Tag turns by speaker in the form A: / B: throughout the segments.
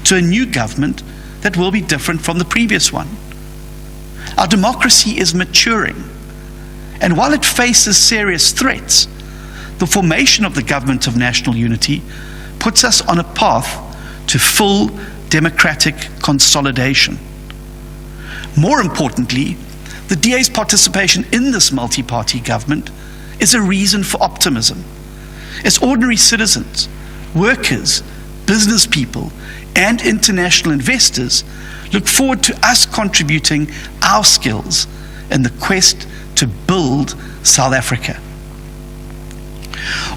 A: to a new government that will be different from the previous one. Our democracy is maturing, and while it faces serious threats, the formation of the Government of National Unity puts us on a path to full democratic consolidation. More importantly, the DA's participation in this multi-party government is a reason for optimism. As ordinary citizens, workers, business people, and international investors look forward to us contributing our skills in the quest to build South Africa.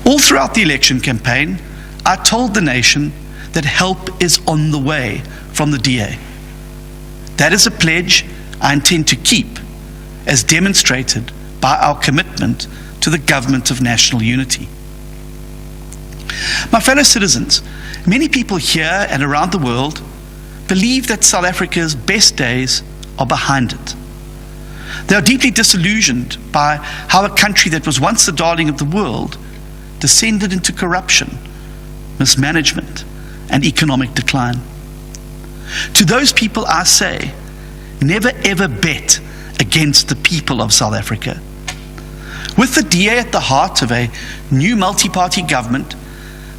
A: All throughout the election campaign, I told the nation that help is on the way from the DA. That is a pledge I intend to keep, as demonstrated by our commitment to the Government of National Unity. My fellow citizens, many people here and around the world believe that South Africa's best days are behind it. They are deeply disillusioned by how a country that was once the darling of the world descended into corruption, mismanagement, and economic decline. To those people I say, never ever bet against the people of South Africa. With the DA at the heart of a new multi-party government,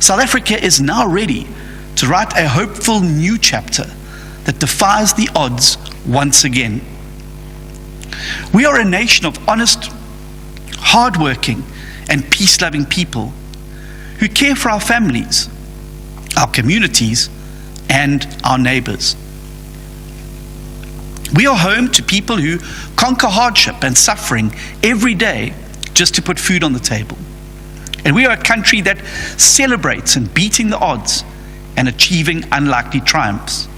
A: South Africa is now ready to write a hopeful new chapter that defies the odds once again. We are a nation of honest, hard-working, and peace-loving people who care for our families, our communities, and our neighbors. We are home to people who conquer hardship and suffering every day just to put food on the table. And we are a country that celebrates in beating the odds and achieving unlikely triumphs.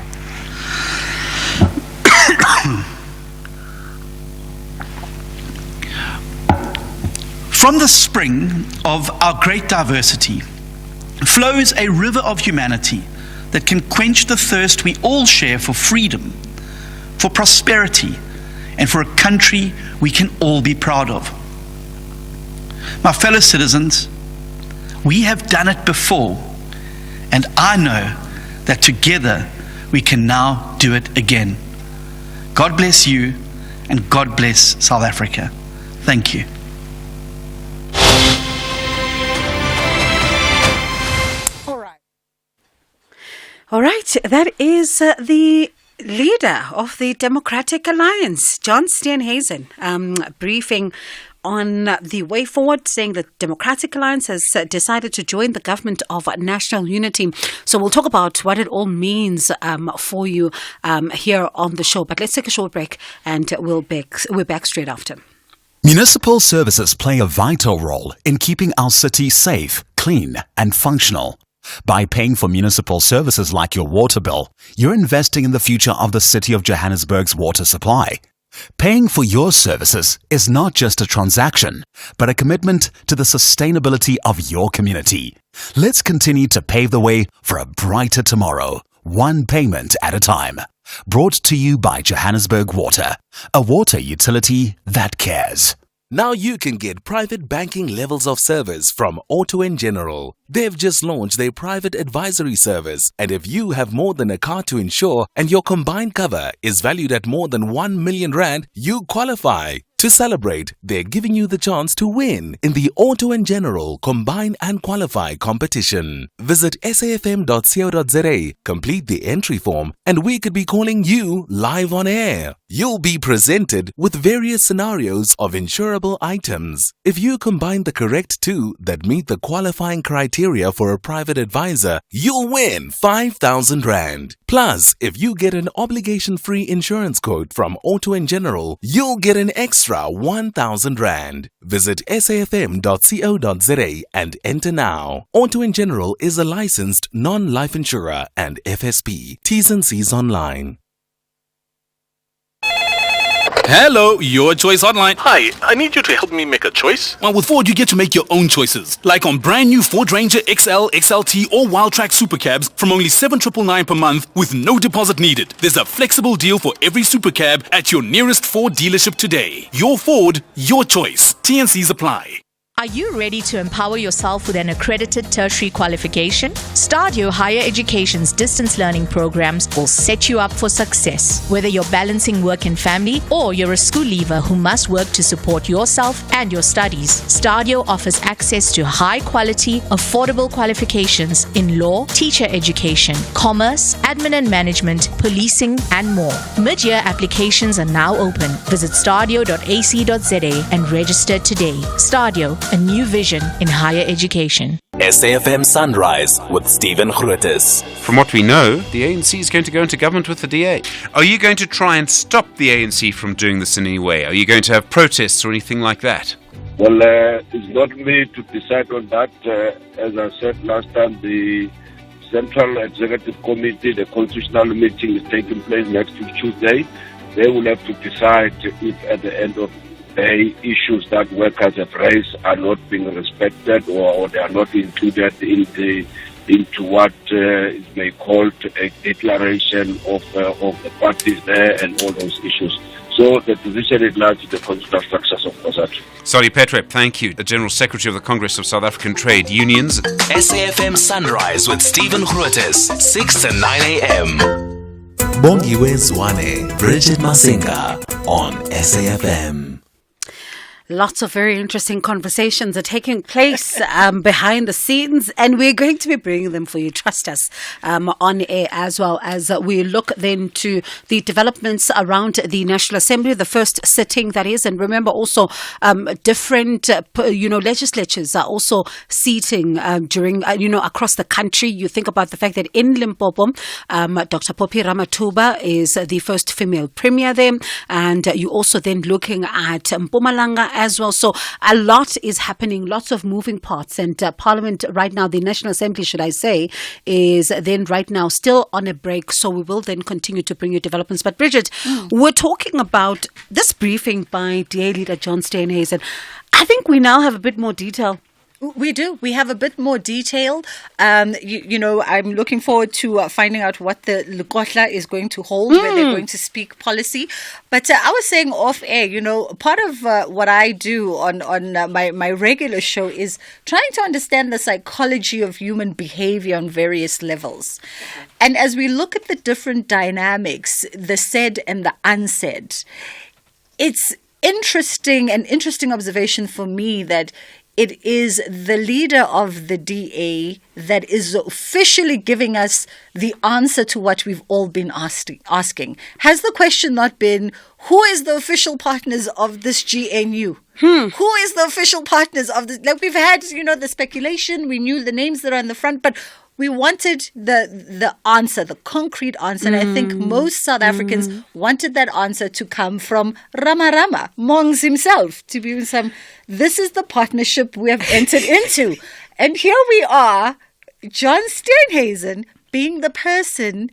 A: From the spring of our great diversity flows a river of humanity that can quench the thirst we all share for freedom, for prosperity, and for a country we can all be proud of. My fellow citizens, we have done it before, and I know that together we can now do it again. God bless you, and God bless South Africa. Thank you.
B: All right, that is the leader of the Democratic Alliance, John Steenhuisen, briefing on the way forward, saying the Democratic Alliance has decided to join the Government of National Unity. So we'll talk about what it all means for you here on the show. But let's take a short break, and we're back straight after.
C: Municipal services play a vital role in keeping our city safe, clean, and functional. By paying for municipal services like your water bill, you're investing in the future of the city of Johannesburg's water supply. Paying for your services is not just a transaction, but a commitment to the sustainability of your community. Let's continue to pave the way for a brighter tomorrow, one payment at a time. Brought to you by Johannesburg Water, a water utility that cares.
D: Now you can get private banking levels of service from Auto & General. They've just launched their private advisory service, and if you have more than a car to insure and your combined cover is valued at more than 1 million rand, you qualify. To celebrate, they're giving you the chance to win in the Auto & General Combine and Qualify competition. Visit safm.co.za, complete the entry form, and we could be calling you live on air. You'll be presented with various scenarios of insurable items. If you combine the correct two that meet the qualifying criteria for a private advisor, you'll win 5,000 rand. Plus, if you get an obligation-free insurance quote from Auto & General, you'll get an extra 1,000 rand. Visit safm.co.za and enter now. Auto & General is a licensed non-life insurer and FSP. T's and C's online.
E: Hello, Your Choice Hotline.
F: Hi, I need you to help me make a choice.
E: Well, with Ford, you get to make your own choices. Like on brand new Ford Ranger XL, XLT, or Wildtrak Supercabs from only $7,999 per month with no deposit needed. There's a flexible deal for every Supercab at your nearest Ford dealership today. Your Ford, your choice. T&Cs apply.
G: Are you ready to empower yourself with an accredited tertiary qualification? Stadio Higher Education's distance learning programs will set you up for success. Whether you're balancing work and family or you're a school leaver who must work to support yourself and your studies, Stadio offers access to high-quality, affordable qualifications in law, teacher education, commerce, admin and management, policing, and more. Mid-year applications are now open. Visit stadio.ac.za and register today. Stadio, a new vision in higher education.
D: SAFM Sunrise with Stephen Grootes.
H: From what we know, the ANC is going to go into government with the DA. Are you going to try and stop the ANC from doing this in any way? Are you going to have protests or anything like that?
I: Well, it's not me to decide on that. As I said last time, the Central Executive Committee, the constitutional meeting is taking place next week, Tuesday. They will have to decide if at the end of the issues that workers have raised are not being respected or they are not included into what is may called a declaration of the parties there and all those issues. So the position is largely the constitutional structures of COSATU.
H: Sorry, Petrep, thank you. The General Secretary of the Congress of South African Trade Unions.
D: SAFM Sunrise with Stephen Grootes, 6 to 9 a.m. Bongiwe Zwane, Bridget Masinga on SAFM.
B: Lots of very interesting conversations are taking place behind the scenes, and we're going to be bringing them for you. Trust us, on air, as well as we look then to the developments around the National Assembly, the first sitting that is. And remember also, different, legislatures are also seating during, across the country. You think about the fact that in Limpopo, Dr. Poppy Ramathuba is the first female premier there. And you also then looking at Mpumalanga as well. So a lot is happening, lots of moving parts, and Parliament right now, the National Assembly, should I say, is then right now still on a break. So we will then continue to bring you developments. But Bridget, we're talking about this briefing by DA leader John Steenhuisen. I think we now have a bit more detail.
J: We do. We have a bit more detail. I'm looking forward to finding out what the Lekotla is going to hold, where they're going to speak policy. But I was saying off air, part of what I do on my regular show is trying to understand the psychology of human behavior on various levels. And as we look at the different dynamics, the said and the unsaid, it's an interesting observation for me that it is the leader of the DA that is officially giving us the answer to what we've all been asking. Has the question not been, who is the official partners of this GNU? Who is the official partners of this? Like, we've had, the speculation. We knew the names that are in the front, but we wanted the answer, the concrete answer. And I think most South Africans wanted that answer to come from Rama Mongs himself, to be some, this is the partnership we have entered into. And here we are, John Steenhuisen being the person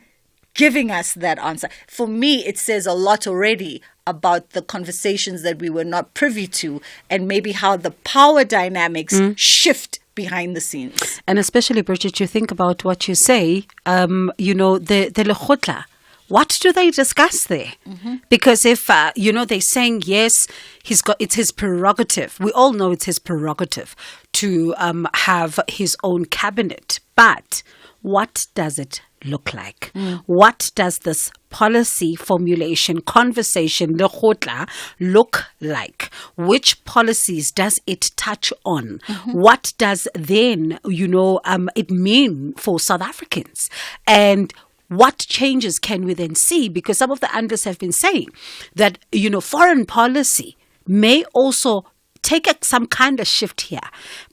J: giving us that answer. For me, it says a lot already about the conversations that we were not privy to, and maybe how the power dynamics shift behind the scenes.
B: And especially, Bridget, you think about what you say, the Lekotla. What do they discuss there? Because if, they're saying, yes, it's his prerogative. We all know it's his prerogative to have his own cabinet. But what does it look like? What does this policy formulation, conversation, Lekotla, look like? Which policies does it touch on? What does then, it mean for South Africans? And what changes can we then see? Because some of the analysts have been saying that, foreign policy may also take some kind of shift here.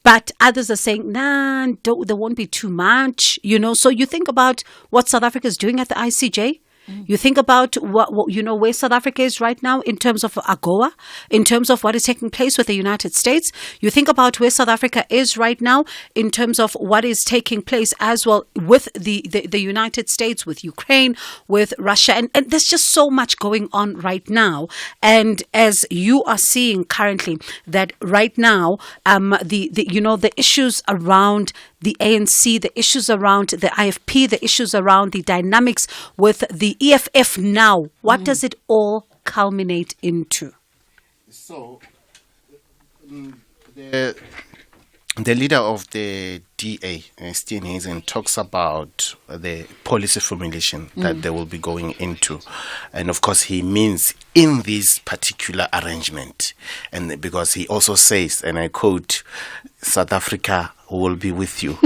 B: But others are saying, there won't be too much, So you think about what South Africa is doing at the ICJ. You think about what where South Africa is right now in terms of AGOA, in terms of what is taking place with the United States. You think about where South Africa is right now in terms of what is taking place as well with the United States, with Ukraine, with Russia. And there's just so much going on right now. And as you are seeing currently that right now, the issues around the ANC, the issues around the IFP, the issues around the dynamics with the EFF now, what does it all culminate into?
K: So, The leader of the DA, Stijn Hazen, talks about the policy formulation that they will be going into. And of course, he means in this particular arrangement. And because he also says, and I quote, South Africa will be with you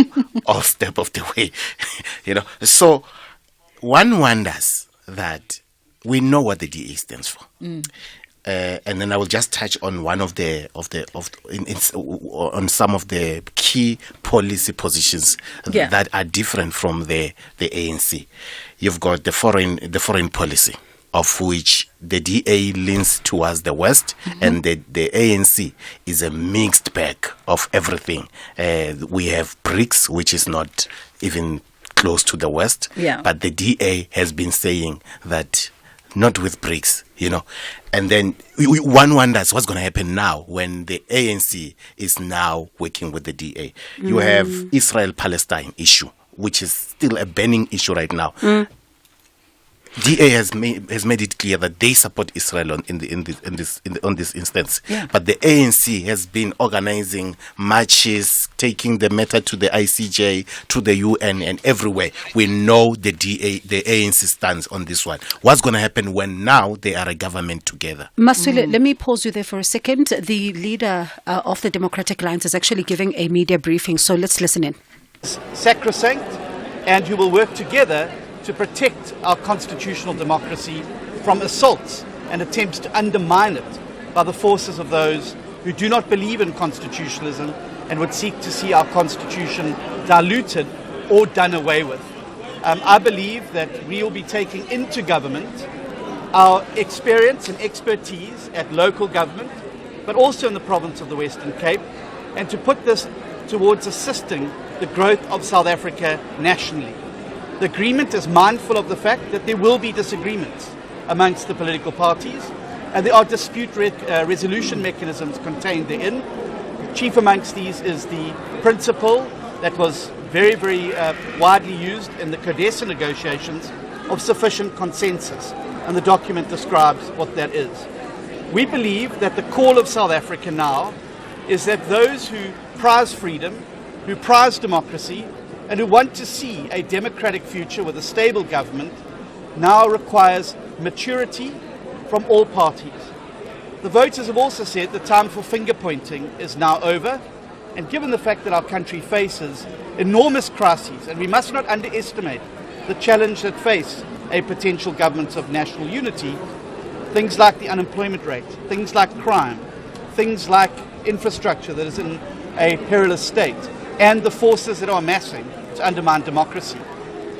K: all step of the way. So one wonders that we know what the DA stands for. And then I will just touch on one on some of the key policy positions that are different from the ANC. You've got the foreign policy, of which the DA leans towards the West, and the ANC is a mixed bag of everything. We have BRICS, which is not even close to the West, but the DA has been saying that not with BRICS, And then one wonders what's going to happen now when the ANC is now working with the DA. You have Israel-Palestine issue, which is still a burning issue right now. DA has made it clear that they support Israel on this instance. But the ANC has been organizing marches, taking the matter to the ICJ, to the UN, and everywhere. We know the ANC stands on this one. What's going to happen when now they are a government together?
B: Masule, let me pause you there for a second. The leader of the Democratic Alliance is actually giving a media briefing, so let's listen in.
A: Sacrosanct, and who will work together to protect our constitutional democracy from assaults and attempts to undermine it by the forces of those who do not believe in constitutionalism and would seek to see our constitution diluted or done away with. I believe that we will be taking into government our experience and expertise at local government, but also in the province of the Western Cape, and to put this towards assisting the growth of South Africa nationally. The agreement is mindful of the fact that there will be disagreements amongst the political parties, and there are dispute resolution mechanisms contained therein. Chief amongst these is the principle that was very, very widely used in the CODESA negotiations of sufficient consensus, and the document describes what that is. We believe that the call of South Africa now is that those who prize freedom, who prize democracy, and who want to see a democratic future with a stable government now requires maturity from all parties. The voters have also said the time for finger pointing is now over, and given the fact that our country faces enormous crises, and we must not underestimate the challenge that face a potential government of national unity, things like the unemployment rate, things like crime, things like infrastructure that is in a perilous state, and the forces that are amassing to undermine democracy.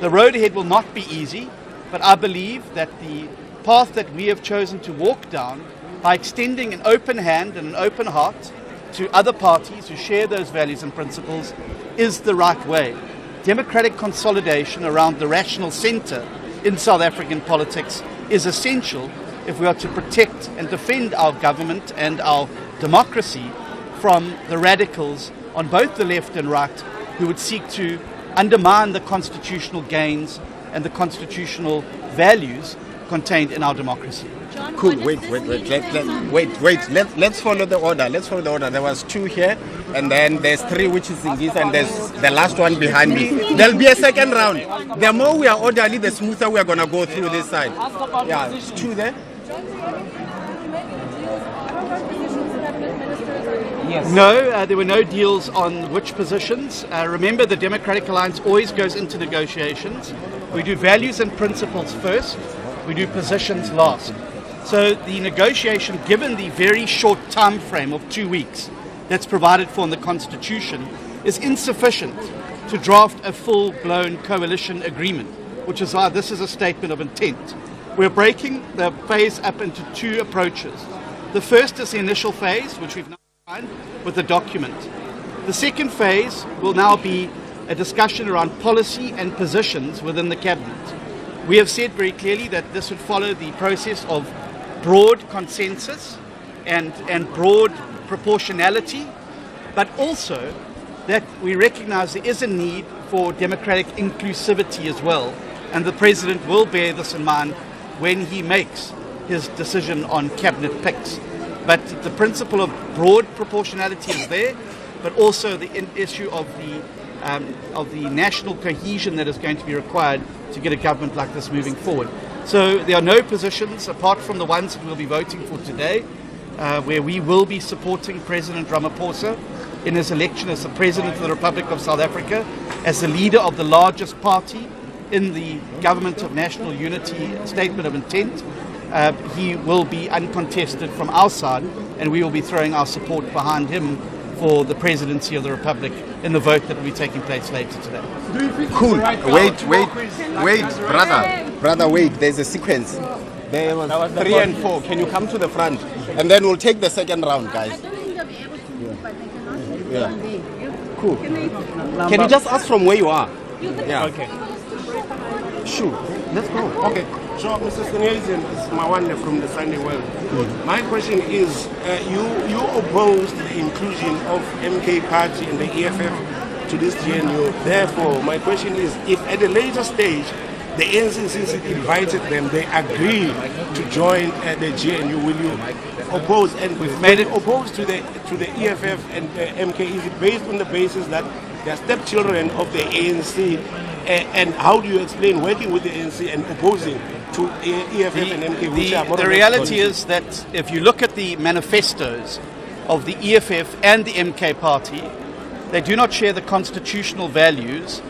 A: The road ahead will not be easy, but I believe that the path that we have chosen to walk down by extending an open hand and an open heart to other parties who share those values and principles is the right way. Democratic consolidation around the rational centre in South African politics is essential if we are to protect and defend our government and our democracy from the radicals on both the left and right who would seek to undermine the constitutional gains and the constitutional values contained in our democracy.
L: Cool. Wait. Let's follow the order. There was 2 here, and then there's 3 which is in this, and there's the last one behind me. There'll be a second round. The more we are orderly, the smoother we are going to go through this side. Yeah, 2 there.
A: Yes. No, there were no deals on which positions. Remember, the Democratic Alliance always goes into negotiations. We do values and principles first. We do positions last. So the negotiation, given the very short time frame of 2 weeks that's provided for in the Constitution, is insufficient to draft a full-blown coalition agreement, which is why this is a statement of intent. We're breaking the phase up into 2 approaches. The first is the initial phase, which we've now defined with the document. The second phase will now be a discussion around policy and positions within the cabinet. We have said very clearly that this would follow the process of broad consensus and broad proportionality, but also that we recognize there is a need for democratic inclusivity as well, and the President will bear this in mind when he makes his decision on cabinet picks. But the principle of broad proportionality is there, but also the issue of the national cohesion that is going to be required to get a government like this moving forward. So there are no positions apart from the ones that we'll be voting for today, where we will be supporting President Ramaphosa in his election as the President of the Republic of South Africa, as the leader of the largest party in the Government of National Unity Statement of Intent. He will be uncontested from our side, and we will be throwing our support behind him for the presidency of the Republic in the vote that will be taking place later today.
L: Cool. Wait, brother, wait. There's a sequence. There was 3 and 4. Can you come to the front? And then we'll take the second round, guys. Yeah. Cool. Can you just ask from where you are? Yeah. Okay. Sure. Let's go. Okay.
M: So, Mr. Stenyazen, it's Mawande from the Sunday World. My question is, you opposed the inclusion of MK Party and the EFF to this GNU. Therefore, my question is, if at a later stage the ANC, since it invited them, they agree to join the GNU, will you oppose? And we've made it opposed to the EFF and MK. Is it based on the basis that they are stepchildren of the ANC? And how do you explain working with the ANC and opposing to EFF and MK? Which are more
A: the reality is that if you look at the manifestos of the EFF and the MK party, they do not share the constitutional values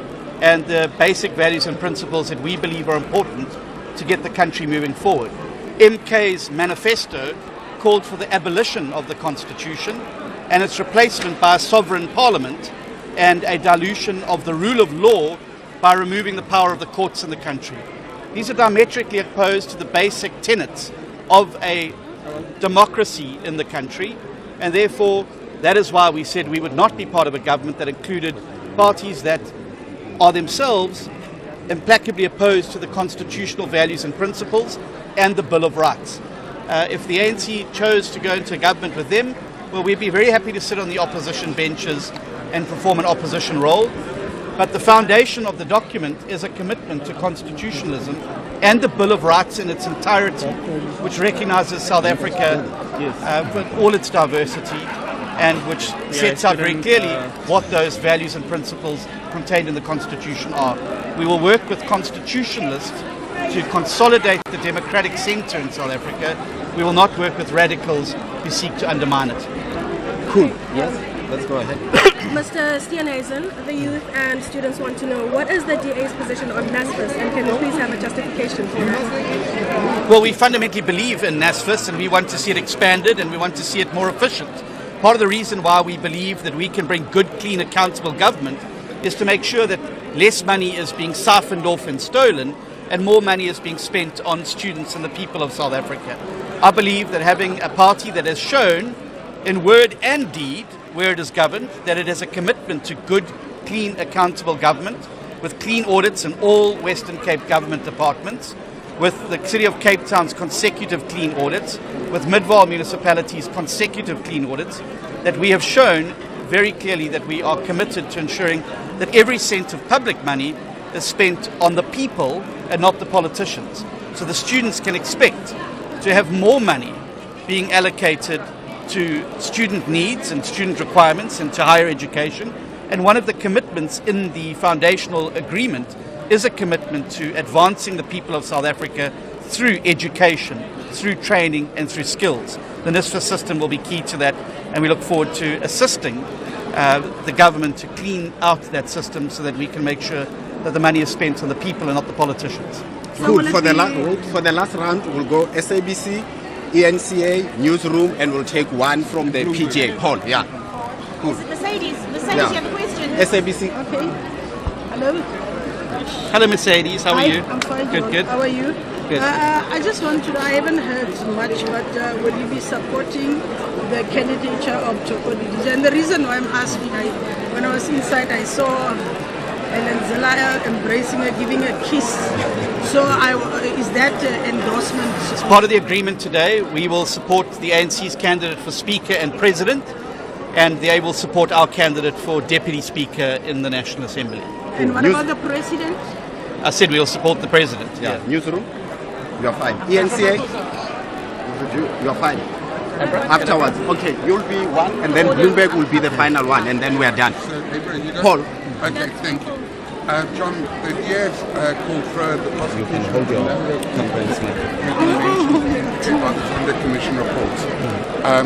A: and the basic values and principles that we believe are important to get the country moving forward. MK's manifesto called for the abolition of the constitution and its replacement by a sovereign parliament and a dilution of the rule of law by removing the power of the courts in the country. These are diametrically opposed to the basic tenets of a democracy in the country, and therefore that is why we said we would not be part of a government that included parties that are themselves implacably opposed to the constitutional values and principles and the Bill of Rights. If the ANC chose to go into a government with them, well, we'd be very happy to sit on the opposition benches and perform an opposition role. But the foundation of the document is a commitment to constitutionalism and the Bill of Rights in its entirety, which recognizes South Africa with all its diversity and which sets out very clearly what those values and principles contained in the Constitution are. We will work with constitutionalists to consolidate the democratic centre in South Africa. We will not work with radicals who seek to undermine it.
L: Cool. Yes, let's go ahead.
N: Mr. Stenyazen, the youth and students want to know, what is the DA's position on NSFAS, and can you please have a justification for that?
A: Well, we fundamentally believe in NSFAS and we want to see it expanded and we want to see it more efficient. Part of the reason why we believe that we can bring good, clean, accountable government is to make sure that less money is being siphoned off and stolen and more money is being spent on students and the people of South Africa. I believe that having a party that has shown in word and deed where it is governed, that it has a commitment to good, clean, accountable government with clean audits in all Western Cape government departments, with the City of Cape Town's consecutive clean audits, with Midvaal municipalities' consecutive clean audits, that we have shown very clearly that we are committed to ensuring that every cent of public money is spent on the people and not the politicians. So the students can expect to have more money being allocated to student needs and student requirements and to higher education. And one of the commitments in the foundational agreement is a commitment to advancing the people of South Africa through education, through training and through skills. The NSFAS system will be key to that, and we look forward to assisting the government to clean out that system so that we can make sure that the money is spent on the people and not the politicians.
L: Good. For the last round, we'll go SABC, ENCA, Newsroom, and we'll take one from the PGA. Paul, yeah. Cool.
N: Mercedes,
L: Yeah.
N: you have a question?
L: SABC.
N: Okay. Hello.
A: Hello, Mercedes. How are you?
N: I'm fine.
A: Good, good.
N: How are you?
A: Good.
N: I just want to know, I haven't heard much, but will you be supporting the candidature of Chokodidis? And the reason why I'm asking, when I was inside, I saw Ellen Zelaya embracing her, giving a kiss. So is that endorsement?
A: As part of the agreement today, we will support the ANC's candidate for Speaker and President, and they will support our candidate for Deputy Speaker in the National Assembly.
N: And what about the President?
A: I said we will support the President.
L: Yeah. Newsroom, you are fine. ENCA, you are fine. Afterwards. Okay, you'll be one, and then Bloomberg will be the final one, and then we are done. Paul.
O: Okay, thank you. John, the DA called for the prosecution of the Under Commission reports.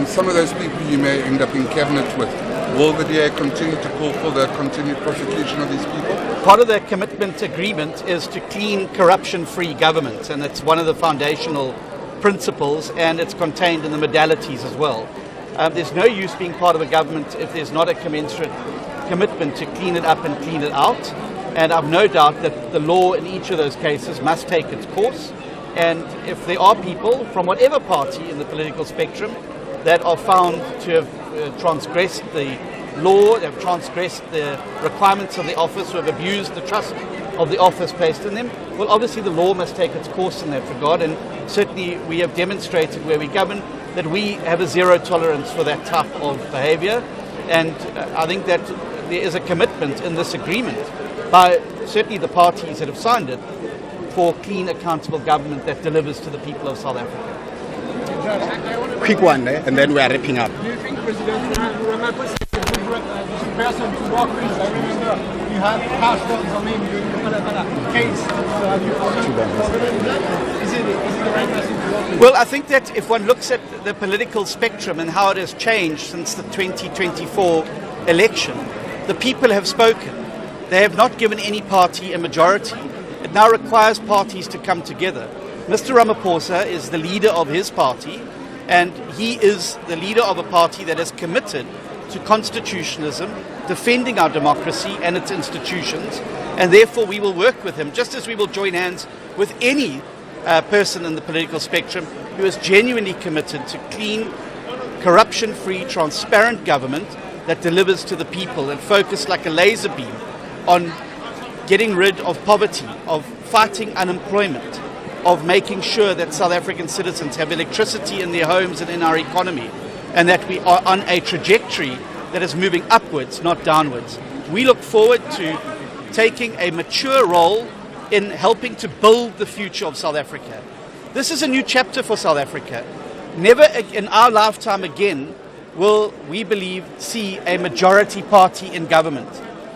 O: Some of those people you may end up in cabinet with. Will the DA continue to call for the continued prosecution of these people?
P: Part of the commitment agreement is to clean corruption-free government, and it's one of the foundational principles, and it's contained in the modalities as well. There's no use being part of a government if there's not a commensurate commitment to clean it up and clean it out. And I've no doubt that the law in each of those cases must take its course. And if there are people from whatever party in the political spectrum that are found to have transgressed the law, have transgressed the requirements of the office, who have abused the trust of the office placed in them, well, obviously the law must take its course in that regard. And certainly we have demonstrated where we govern that we have a zero tolerance for that type of behavior. And I think that there is a commitment in this agreement by certainly the parties that have signed it for clean, accountable government that delivers to the people of South Africa.
L: Quick one, and then we are wrapping up.
Q: Do you think President Ramaphosa is a good person to work with? I remember you had pastors on him during the case. Is it the right person to work with?
P: Well, I think that if one looks at the political spectrum and how it has changed since the 2024 election, the people have spoken. They have not given any party a majority. It now requires parties to come together. Mr. Ramaphosa is the leader of his party, and he is the leader of a party that is committed to constitutionalism, defending our democracy and its institutions, and therefore we will work with him, just as we will join hands with any person in the political spectrum who is genuinely committed to clean, corruption-free, transparent government that delivers to the people and focus like a laser beam on getting rid of poverty, of fighting unemployment, of making sure that South African citizens have electricity in their homes and in our economy, and that we are on a trajectory that is moving upwards, not downwards. We look forward to taking a mature role in helping to build the future of South Africa. This is a new chapter for South Africa. Never in our lifetime again will we believe see a majority party in government.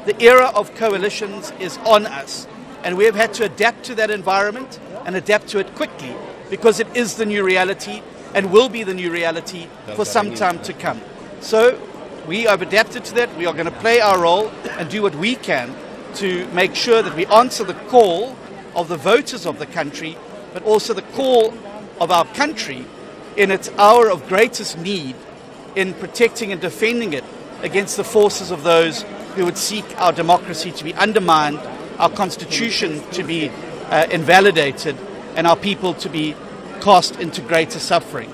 P: The era of coalitions is on us, and we have had to adapt to that environment and adapt to it quickly, because it is the new reality and will be the new reality for some time to come. So we have adapted to that. We are going to play our role and do what we can to make sure that we answer the call of the voters of the country, but also the call of our country in its hour of greatest need in protecting and defending it against the forces of those who would seek our democracy to be undermined, our constitution to be invalidated, and our people to be cast into greater suffering.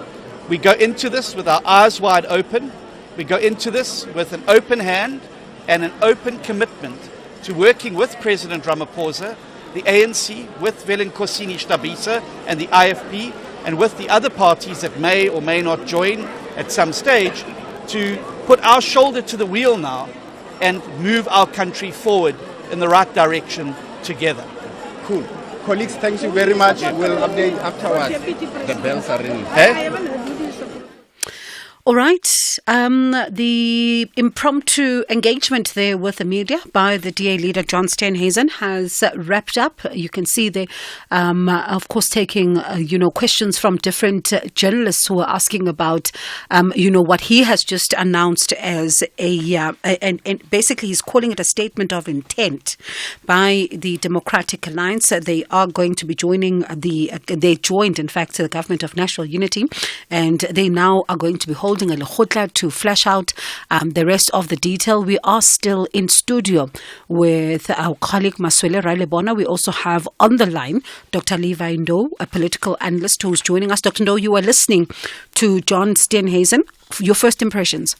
P: We go into this with our eyes wide open. We go into this with an open hand and an open commitment to working with President Ramaphosa, the ANC, with Velenkosini Stabisa and the IFP, and with the other parties that may or may not join at some stage, to put our shoulder to the wheel now and move our country forward in the right direction together.
L: Cool. Colleagues, thank you very much. We'll update afterwards. The bells are ringing.
B: All right. The impromptu engagement there with the media by the DA leader, John Steenhuisen, has wrapped up. You can see there, of course, taking, questions from different journalists who are asking about, what he has just announced as and basically he's calling it a statement of intent by the Democratic Alliance. They are going to be joining they joined, in fact, the Government of National Unity, and they now are going to be holding a lekgotla to flesh out the rest of the detail. We are still in studio with our colleague Maswele Railebona. We also have on the line Dr. Levi Ndo, a political analyst who's joining us. Dr. Ndo, you are listening to John Steenhuisen. Your first impressions?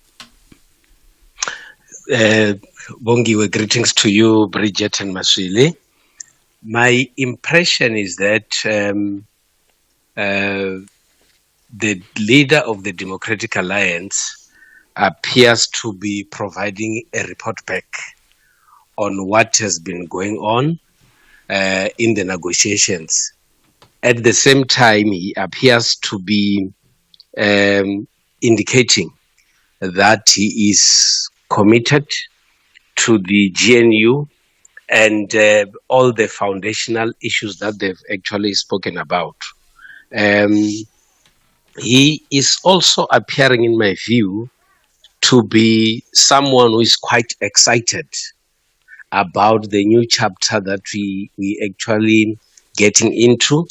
R: Bongiwe, greetings to you, Bridget and Maswele. My impression is that the leader of the Democratic Alliance appears to be providing a report back on what has been going on in the negotiations. At the same time, he appears to be indicating that he is committed to the GNU and all the foundational issues that they've actually spoken about. He is also appearing, in my view, to be someone who is quite excited about the new chapter that we actually getting into.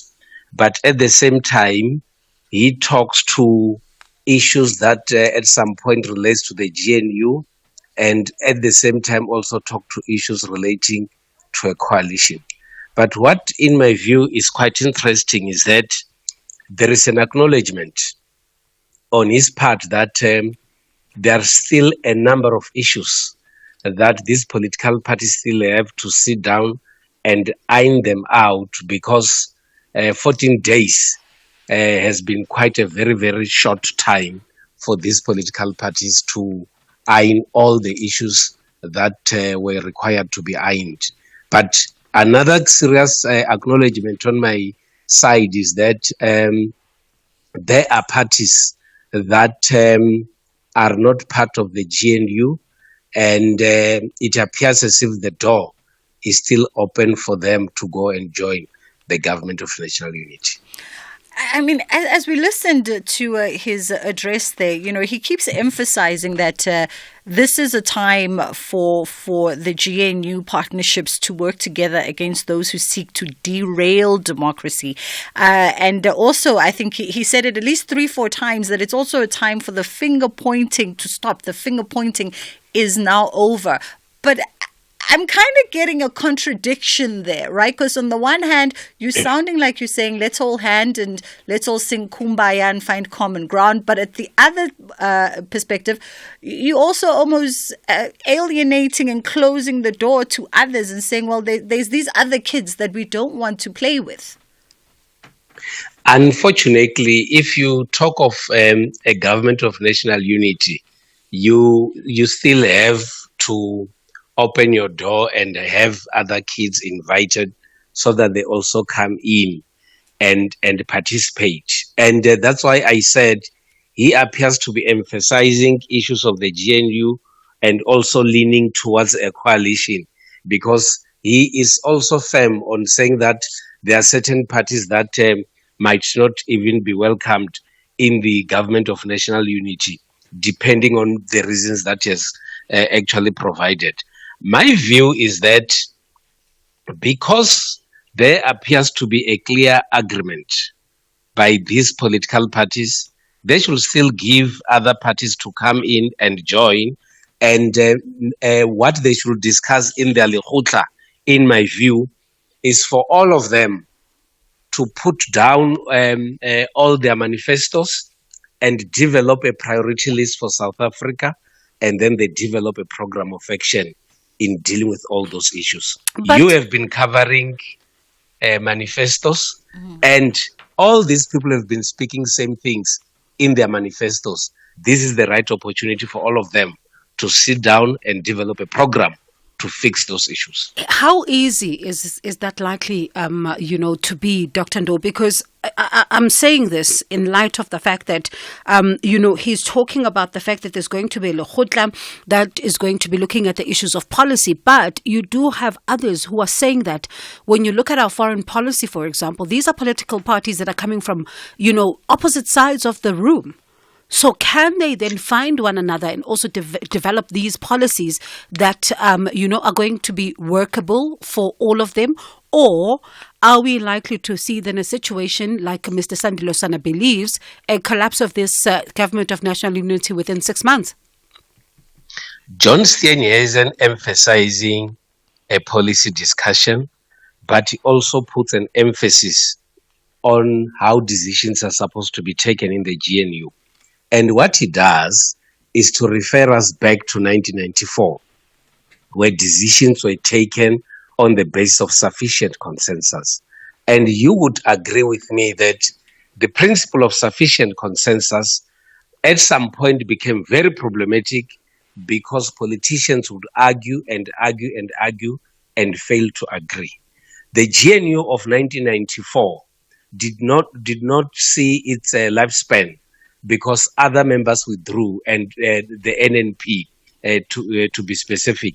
R: But at the same time, he talks to issues that at some point relates to the GNU, and at the same time also talk to issues relating to a coalition. But what, in my view, is quite interesting is that there is an acknowledgement on his part that there are still a number of issues that these political parties still have to sit down and iron them out, because 14 days has been quite a very, very short time for these political parties to iron all the issues that were required to be ironed. But another serious acknowledgement on my side is that there are parties that are not part of the GNU, and it appears as if the door is still open for them to go and join the government of national unity.
J: I mean, as we listened to his address there, he keeps emphasizing that this is a time for the GNU partnerships to work together against those who seek to derail democracy. And also, I think he said it at least 3-4 times, that it's also a time for the finger pointing to stop. The finger pointing is now over. But I'm kind of getting a contradiction there, right? Because on the one hand, you're sounding like you're saying, let's all hand and let's all sing Kumbaya and find common ground. But at the other perspective, you also almost alienating and closing the door to others and saying, well, there's these other kids that we don't want to play with.
R: Unfortunately, if you talk of a government of national unity, you still have to open your door and have other kids invited so that they also come in and participate. And that's why I said he appears to be emphasizing issues of the GNU and also leaning towards a coalition, because he is also firm on saying that there are certain parties that might not even be welcomed in the government of national unity, depending on the reasons that he has actually provided. My view is that because there appears to be a clear agreement by these political parties, they should still give other parties to come in and join. And what they should discuss in their lekgotla, in my view, is for all of them to put down all their manifestos and develop a priority list for South Africa, and then they develop a program of action in dealing with all those issues. But you have been covering manifestos, and all these people have been speaking same things in their manifestos. This is the right opportunity for all of them to sit down and develop a program to fix those issues.
B: How easy is that likely, to be, Dr. Ndo? Because I'm saying this in light of the fact that, he's talking about the fact that there's going to be a lekgotla that is going to be looking at the issues of policy. But you do have others who are saying that when you look at our foreign policy, for example, these are political parties that are coming from, opposite sides of the room. So can they then find one another and also develop these policies that, are going to be workable for all of them? Or are we likely to see then a situation like Mr. Sandile Sana believes, a collapse of this government of national unity within 6 months?
R: John Steenhuisen emphasizing a policy discussion, but he also puts an emphasis on how decisions are supposed to be taken in the GNU. And what he does is to refer us back to 1994, where decisions were taken on the basis of sufficient consensus. And you would agree with me that the principle of sufficient consensus at some point became very problematic, because politicians would argue and argue and argue and fail to agree. The GNU of 1994 did not see its lifespan because other members withdrew, and the NNP, to be specific.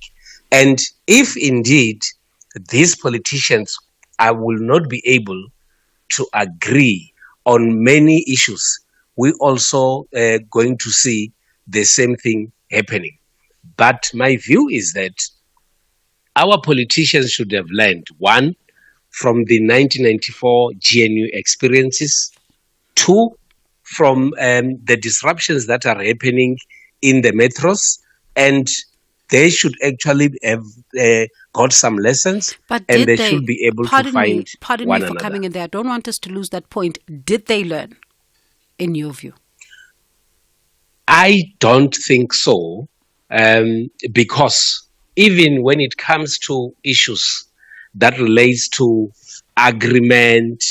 R: And if indeed these politicians will not be able to agree on many issues, we also going to see the same thing happening. But my view is that our politicians should have learned, one, from the 1994 GNU experiences, two, from the disruptions that are happening in the metros, and they should actually have got some lessons,
B: but
R: and
B: did
R: they should be able to
B: pardon
R: find
B: me
R: one
B: for
R: another.
B: coming in there. I don't want us to lose that point. Did they learn, in your view?
R: I don't think so, because even when it comes to issues that relates to agreement,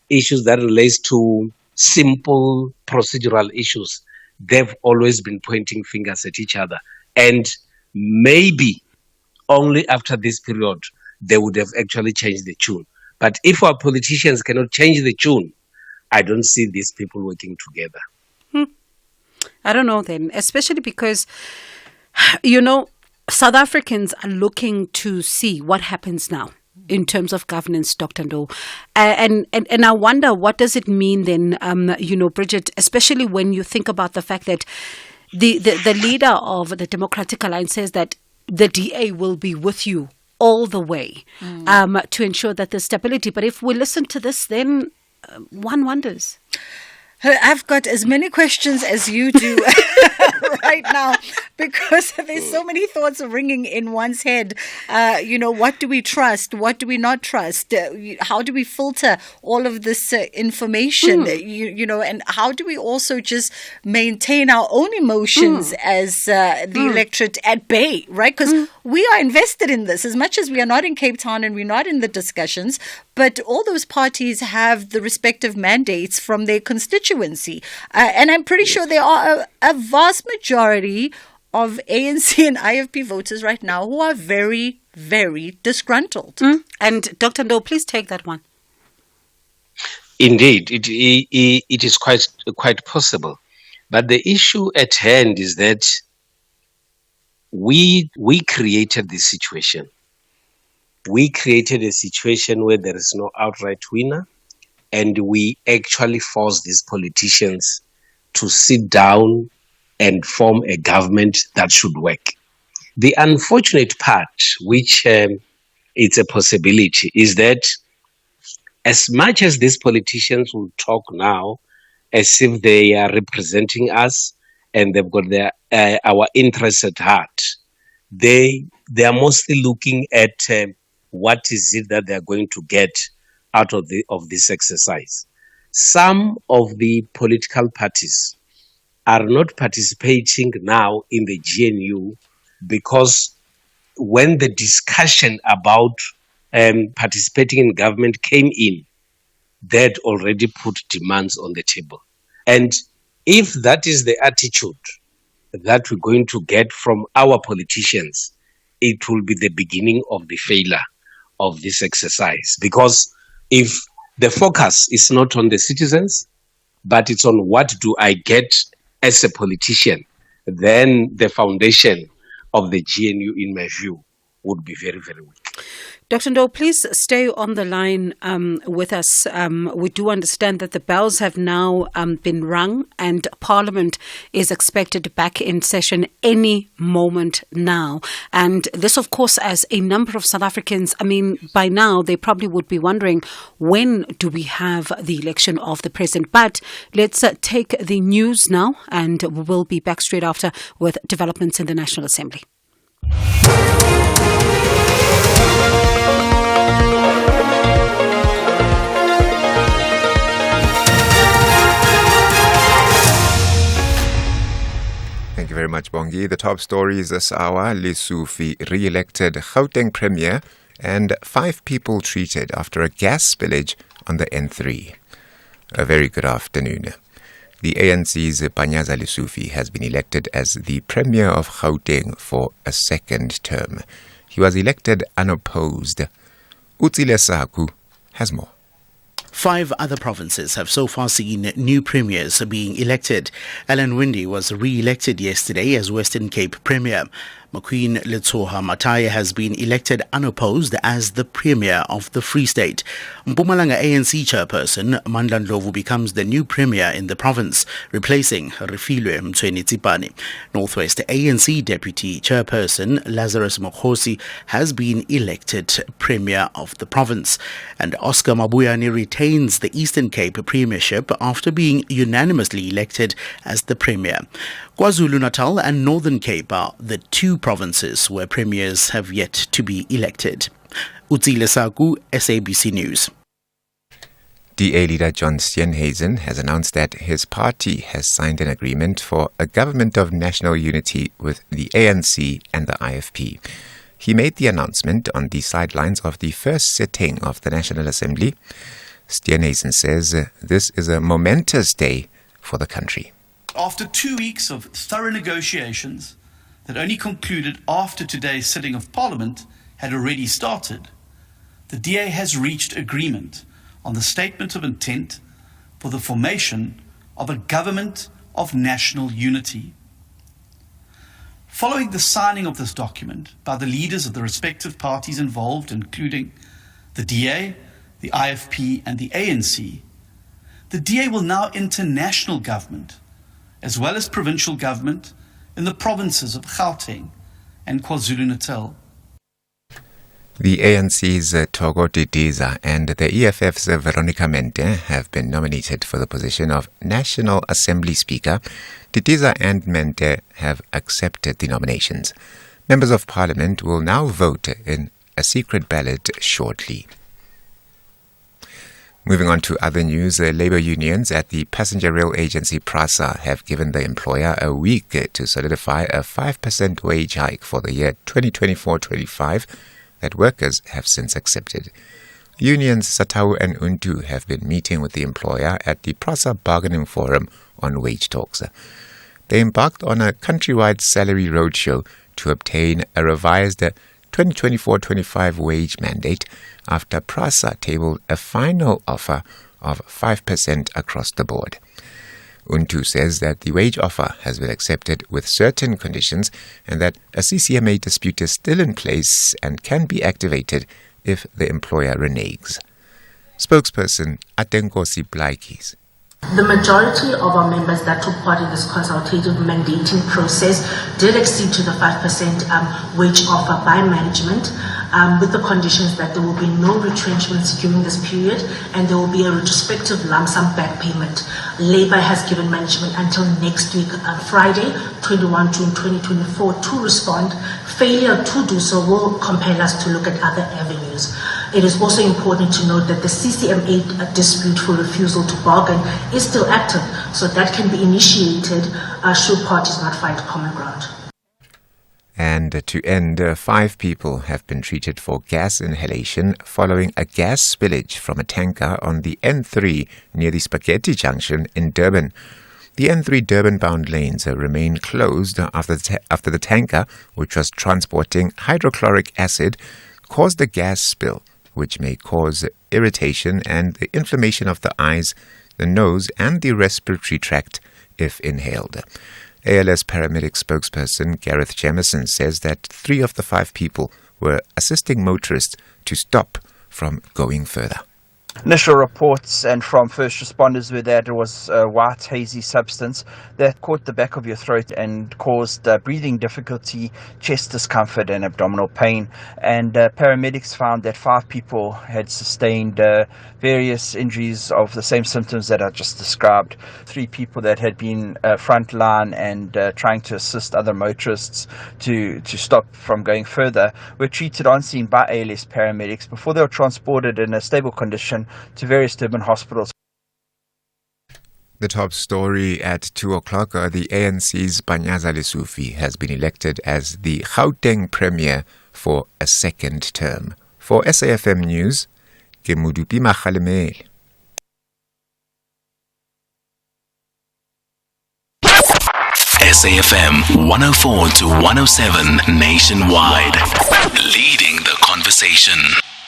R: issues that relates to simple procedural issues, they've always been pointing fingers at each other. And maybe only after this period, they would have actually changed the tune. But if our politicians cannot change the tune, I don't see these people working together.
B: I don't know then, especially because, South Africans are looking to see what happens now in terms of governance, Dr. Ndo. And I wonder, what does it mean then, Bridget, especially when you think about the fact that the leader of the Democratic Alliance says that the DA will be with you all the way to ensure that there's stability. But if we listen to this, then one wonders.
J: I've got as many questions as you do right now, because there's so many thoughts ringing in one's head. What do we trust? What do we not trust? How do we filter all of this information? And how do we also just maintain our own emotions as the electorate at bay, right? Because we are invested in this as much as we are not in Cape Town and we're not in the discussions. But all those parties have the respective mandates from their constituency. And I'm pretty sure there are a vast majority of ANC and IFP voters right now who are very, very disgruntled.
B: And Dr. Ndo, please take that one.
R: Indeed, it is quite possible. But the issue at hand is that we created this situation. We created a situation where there is no outright winner, and we actually forced these politicians to sit down and form a government that should work. The unfortunate part, which it's a possibility, is that as much as these politicians will talk now as if they are representing us and they've got our interests at heart, they are mostly looking at what is it that they're going to get out of this exercise. Some of the political parties are not participating now in the GNU because when the discussion about participating in government came in, they had already put demands on the table. And if that is the attitude that we're going to get from our politicians, it will be the beginning of the failure of this exercise. Because if the focus is not on the citizens, but it's on what do I get as a politician, then the foundation of the GNU, in my view, would be very, very weak.
B: Dr. Ndo, please stay on the line with us. We do understand that the bells have now been rung and Parliament is expected back in session any moment now. And this, of course, as a number of South Africans, by now they probably would be wondering, when do we have the election of the president? But let's take the news now, and we will be back straight after with developments in the National Assembly.
S: Thank you very much, Bongi. The top stories this hour: Lesufi re-elected Gauteng Premier and 5 people treated after a gas spillage on the N3. A very good afternoon. The ANC's Panyaza Lesufi has been elected as the Premier of Gauteng for a second term. He was elected unopposed. Utsile Saku has more.
T: 5 other provinces have so far seen new premiers being elected. Alan Winde was re-elected yesterday as Western Cape Premier. McQueen Letsoha Mataya has been elected unopposed as the Premier of the Free State. Mpumalanga ANC chairperson Mandla Ndlovu becomes the new Premier in the province, replacing Refilwe Mtsweni-Tsipane. Northwest ANC Deputy Chairperson Lazarus Mokhosi has been elected Premier of the province. And Oscar Mabuyane retains the Eastern Cape Premiership after being unanimously elected as the Premier. KwaZulu-Natal and Northern Cape are the 2 provinces where premiers have yet to be elected. Utsile Saku, SABC News.
S: DA leader John Steenhuisen has announced that his party has signed an agreement for a government of national unity with the ANC and the IFP. He made the announcement on the sidelines of the first sitting of the National Assembly. Steenhuisen says this is a momentous day for the country.
A: After 2 weeks of thorough negotiations that only concluded after today's sitting of Parliament had already started, the DA has reached agreement on the statement of intent for the formation of a government of national unity. Following the signing of this document by the leaders of the respective parties involved, including the DA, the IFP and the ANC, the DA will now enter national government as well as provincial government in the provinces of Gauteng and KwaZulu-Natal.
S: The ANC's Togo Didiza and the EFF's Veronica Mente have been nominated for the position of National Assembly Speaker. Didiza and Mente have accepted the nominations. Members of Parliament will now vote in a secret ballot shortly. Moving on to other news, labour unions at the passenger rail agency PRASA have given the employer a week to solidify a 5% wage hike for the year 2024-25 that workers have since accepted. Unions Satau and Untu have been meeting with the employer at the PRASA Bargaining Forum on wage talks. They embarked on a countrywide salary roadshow to obtain a revised 2024-25 wage mandate after PRASA tabled a final offer of 5% across the board. Untu says that the wage offer has been accepted with certain conditions and that a CCMA dispute is still in place and can be activated if the employer reneges. Spokesperson Atenkosi Blaikis.
U: The majority of our members that took part in this consultative mandating process did accede to the 5% wage offer by management with the conditions that there will be no retrenchments during this period and there will be a retrospective lump sum back payment. Labour has given management until next week, Friday, 21 June 2024, to respond. Failure to do so will compel us to look at other avenues. It is also important to note that the CCMA dispute for refusal to bargain is still active, so that can be initiated should parties not find common ground.
S: And to end, 5 people have been treated for gas inhalation following a gas spillage from a tanker on the N3 near the Spaghetti Junction in Durban. The N3 Durban-bound lanes remain closed after the tanker, which was transporting hydrochloric acid, caused a gas spill, which may cause irritation and the inflammation of the eyes, the nose and the respiratory tract if inhaled. ALS paramedic spokesperson Gareth Jamieson says that 3 of the 5 people were assisting motorists to stop from going further.
V: Initial reports and from first responders were that it was a white hazy substance that caught the back of your throat and caused breathing difficulty, chest discomfort and abdominal pain. And paramedics found that 5 people had sustained various injuries of the same symptoms that I just described. 3 people that had been frontline and trying to assist other motorists to stop from going further were treated on scene by ALS paramedics before they were transported in a stable condition to various Durban hospitals.
S: The top story at 2 o'clock, the ANC's Panyaza Lesufi has been elected as the Gauteng Premier for a second term. For SAFM News, Kemudupi Makhalemele.
D: SAFM 104 to 107 nationwide, leading the conversation.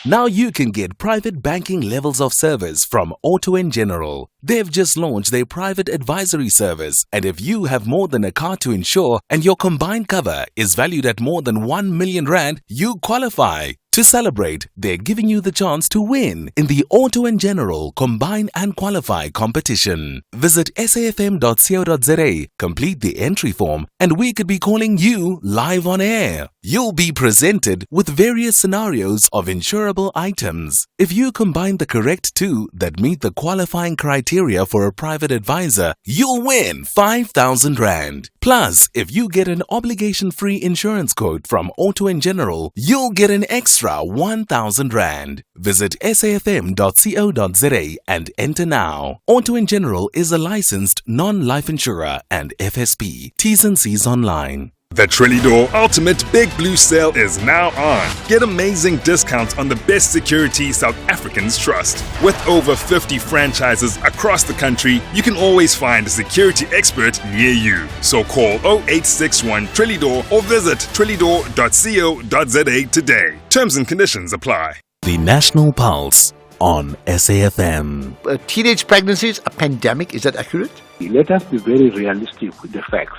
D: Now you can get private banking levels of service from Auto & General. They've just launched their private advisory service, and if you have more than a car to insure and your combined cover is valued at more than 1 million rand, you qualify. To celebrate, they're giving you the chance to win in the Auto & General Combine and Qualify competition. Visit safm.co.za, complete the entry form, and we could be calling you live on air. You'll be presented with various scenarios of insurable items. If you combine the correct two that meet the qualifying criteria for a private advisor, you'll win 5,000 Rand. Plus, if you get an obligation-free insurance quote from Auto & General, you'll get an extra 1,000 Rand. Visit safm.co.za and enter now. Auto & General is a licensed non-life insurer and FSP. T's and C's online.
C: The Trilidor Ultimate Big Blue Sale is now on. Get amazing discounts on the best security South Africans trust. With over 50 franchises across the country, you can always find a security expert near you. So call 0861 Trilidor or visit trilidor.co.za today. Terms and conditions apply.
D: The National Pulse on SAFM.
F: Teenage pregnancies, a pandemic, is that accurate?
W: Let us be very realistic with the facts.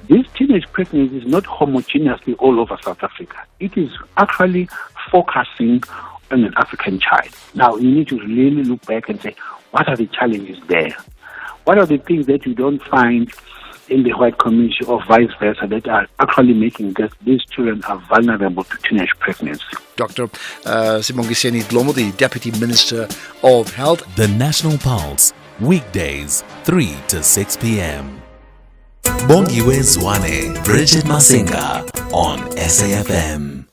W: This teenage pregnancy is not homogeneously all over South Africa. It is actually focusing on an African child. Now, you need to really look back and say, what are the challenges there? What are the things that you don't find in the white community or vice versa that are actually making these children are vulnerable to teenage pregnancy?
F: Dr. Sibongiseni Dlomo, the Deputy Minister of Health.
D: The National Pulse, weekdays, 3 to 6 p.m. Bongiwe Zwane, Bridget Masinga on SAFM.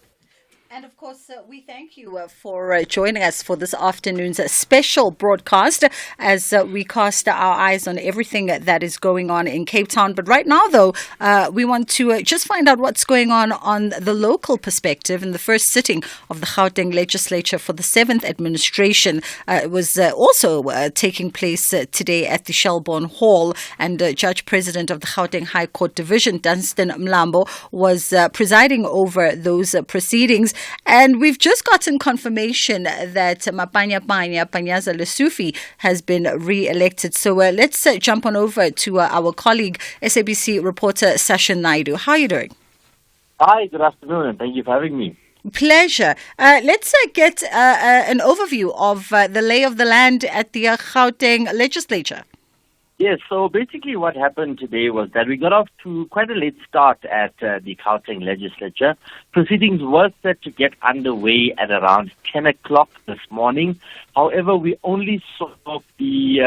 J: And of course, we thank you for joining us for this afternoon's special broadcast as we cast our eyes on everything that is going on in Cape Town. But right now, though, we want to just find out what's going on the local perspective in the first sitting of the Gauteng legislature for the 7th administration. It was also taking place today at the Shelbourne Hall, and Judge President of the Gauteng High Court Division, Dunstan Mlambo, was presiding over those proceedings. And we've just gotten confirmation that Panyaza Lesufi has been re-elected. So let's jump on over to our colleague, SABC reporter Sashin Naidu. How are you doing?
X: Hi, good afternoon, and thank you for having me.
J: Pleasure. Let's get an overview of the lay of the land at the Gauteng legislature.
X: Yes, so basically what happened today was that we got off to quite a late start at the Gauteng legislature. Proceedings were set to get underway at around 10 o'clock this morning. However, we only saw the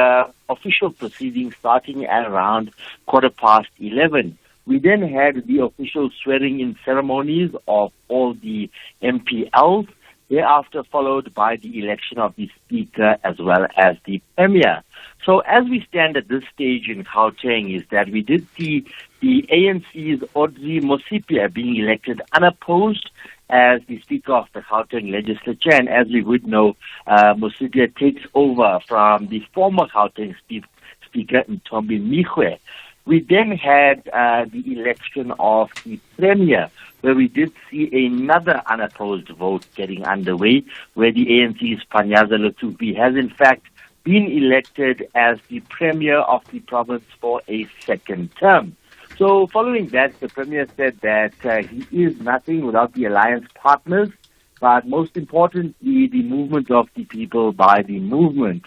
X: official proceedings starting at around 11:15. We then had the official swearing-in ceremonies of all the MPLs, thereafter followed by the election of the Speaker as well as the Premier. So as we stand at this stage in Gauteng is that we did see the ANC's Audrey Mosipia being elected unopposed as the Speaker of the Gauteng legislature. And as we would know, Mosipia takes over from the former Gauteng Speaker, Ntombi Migwe. We then had the election of the Premier, where we did see another unopposed vote getting underway, where the ANC's Panyaza Lesufi has in fact been elected as the Premier of the province for a second term. So following that, the Premier said that he is nothing without the alliance partners, but most importantly, the movement of the people by the movement,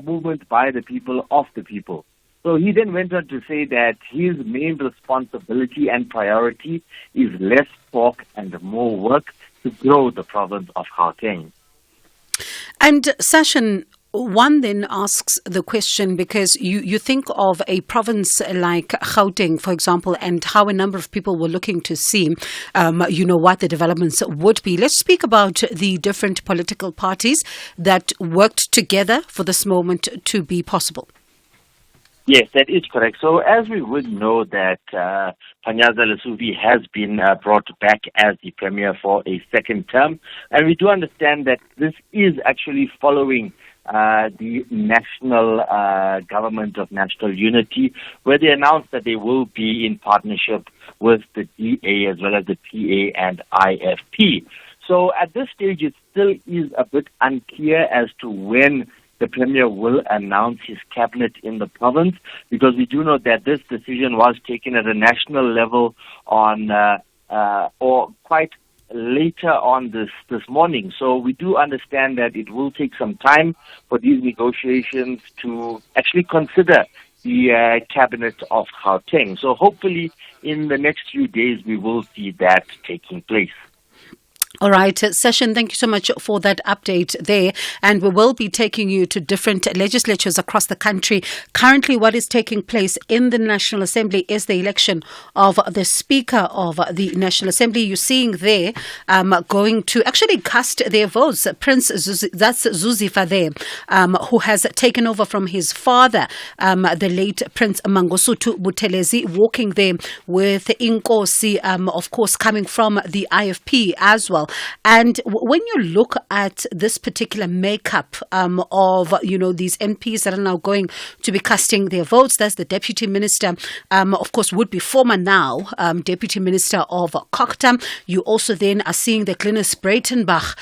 X: movement by the people of the people. So he then went on to say that his main responsibility and priority is less talk and more work to grow the province of Gauteng.
B: And Sashin, one then asks the question, because you think of a province like Gauteng, for example, and how a number of people were looking to see, what the developments would be. Let's speak about the different political parties that worked together for this moment to be possible.
X: Yes, that is correct. So as we would know that Panyaza Lesufi has been brought back as the Premier for a second term, and we do understand that this is actually following the national government of national unity, where they announced that they will be in partnership with the DA as well as the PA and IFP. So at this stage, it still is a bit unclear as to when the Premier will announce his cabinet in the province, because we do know that this decision was taken at a national level on or quite later on this morning. So we do understand that it will take some time for these negotiations to actually consider the cabinet of Gauteng. So hopefully in the next few days we will see that taking place.
B: All right, Session, thank you so much for that update there. And we will be taking you to different legislatures across the country. Currently, what is taking place in the National Assembly is the election of the Speaker of the National Assembly. You're seeing there going to actually cast their votes. Prince that's Zuzifa there, who has taken over from his father, the late Prince Mangosuthu Buthelezi, walking there with Inkosi, of course, coming from the IFP as well. And when you look at this particular makeup of, these MPs that are now going to be casting their votes, that's the Deputy Minister, of course, would be former now Deputy Minister of Kokta. You also then are seeing the Glynis Breitenbach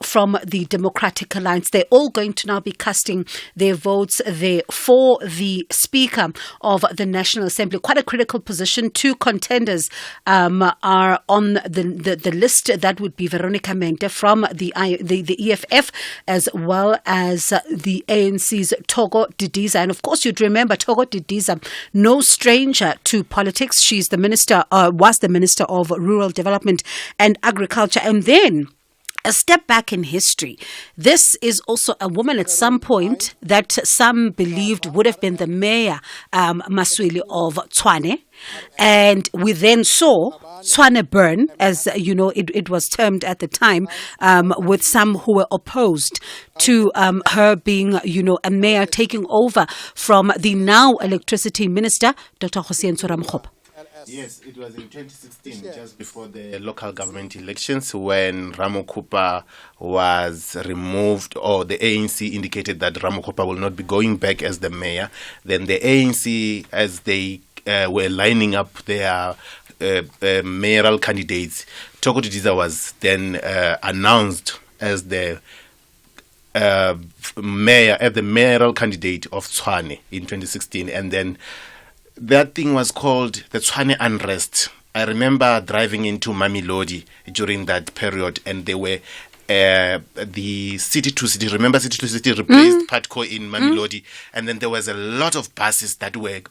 B: from the Democratic Alliance. They're all going to now be casting their votes there for the Speaker of the National Assembly. Quite a critical position. Two contenders are on the list. That would be Veronica Mente from the EFF, as well as the ANC's Togo Didiza. And of course, you'd remember Togo Didiza, no stranger to politics. She's the minister, was the Minister of Rural Development and Agriculture. And then a step back in history. This is also a woman at some point that some believed would have been the mayor, Maswili of Tshwane. And we then saw Tshwane burn, as it was termed at the time, with some who were opposed to her being, a mayor taking over from the now electricity minister, Dr. Hossein Tsoramkgoba.
K: Yes, it was in 2016, just before the local government elections, when Ramokgopa was removed, or the ANC indicated that Ramokgopa will not be going back as the mayor. Then the ANC, as they were lining up their mayoral candidates, Togo Didiza was then announced as the mayoral candidate of Tshwane in 2016, and then that thing was called the Tshwane unrest. I remember driving into Mamelodi during that period, and they were the city to city. Remember, city to city replaced Patco in Mamelodi, and then there was a lot of buses that were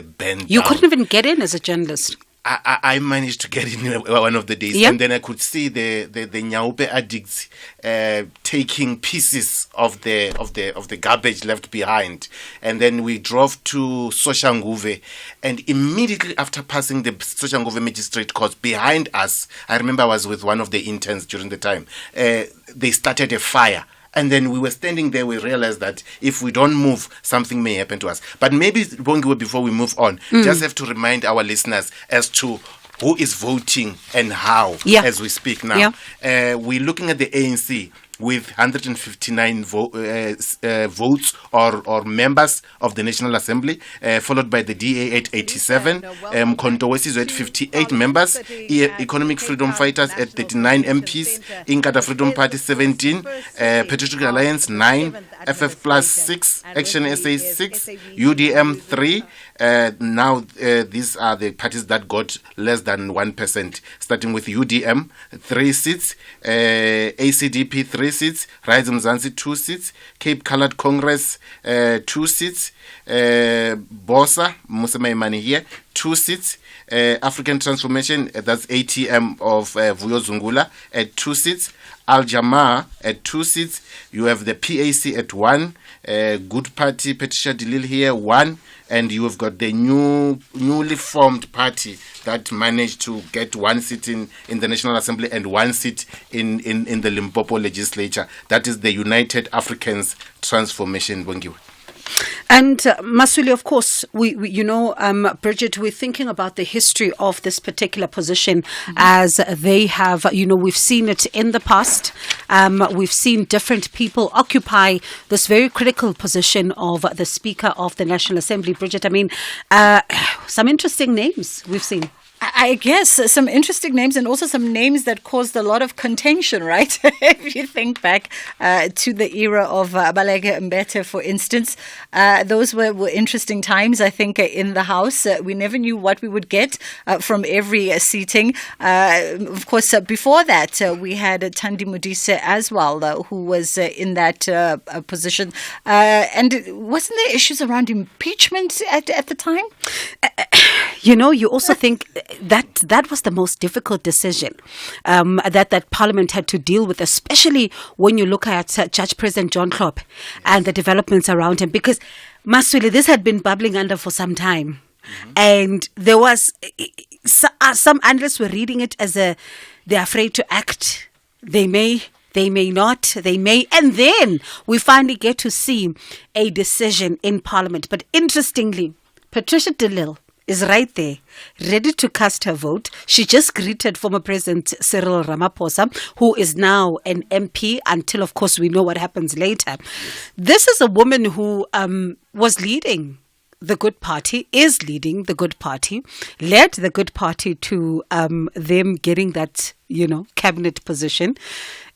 K: banned.
B: You couldn't even get in as a journalist.
K: I managed to get in one of the days, and then I could see the Nyaupe addicts taking pieces of the garbage left behind, and then we drove to Soshanguve, and immediately after passing the Soshanguve Magistrate Court, behind us, I remember I was with one of the interns during the time, they started a fire. And then we were standing there, we realized that if we don't move, something may happen to us. But maybe, Bongiwe, before we move on, just have to remind our listeners as to who is voting and how as we speak now. We're looking at the ANC with 159 votes or members of the National Assembly, followed by the DA at 87, Kontowesi at 58 members, Economic Freedom Fighters at 39 MPs, Inkatha Freedom Party 17, Patriotic Alliance 9, FF Plus 6, Action SA 6, UDM 3. Now these are the parties that got less than 1%, starting with UDM 3 seats, ACDP 3 seats, Rise Mzansi 2 seats, Cape Coloured Congress 2 seats, Bosa Musema Imani here 2 seats, African Transformation, that's ATM of Vuyo Zungula at 2 seats, Al Jamaa at 2 seats. You have the PAC at 1, Good Party Patricia Delil here 1, and you have got the newly formed party that managed to get 1 seat in the National Assembly and 1 seat in the Limpopo legislature. That is the United Africans Transformation, Bongiwe.
B: And Masuli, of course, we Bridget, we're thinking about the history of this particular position as they have, we've seen it in the past. We've seen different people occupy this very critical position of the Speaker of the National Assembly. Bridget, I mean, some interesting names we've seen.
J: I guess some interesting names and also some names that caused a lot of contention, right? If you think back to the era of Baleke Mbete, for instance, those were interesting times, I think, in the House. We never knew what we would get from every seating. Of course, before that, we had Thandi Modise as well, who was in that position. And wasn't there issues around impeachment at the time?
B: You also think that was the most difficult decision that Parliament had to deal with, especially when you look at Judge President John Klopp and the developments around him. Because, Maswili, this had been bubbling under for some time. And there was some analysts were reading it as they're afraid to act. They may not, and then we finally get to see a decision in Parliament. But interestingly, Patricia de Lille is right there, ready to cast her vote. She just greeted former President Cyril Ramaphosa, who is now an MP, until, of course, we know what happens later. This is a woman who was leading the Good Party, is leading the Good Party, led the Good Party to them getting that, cabinet position.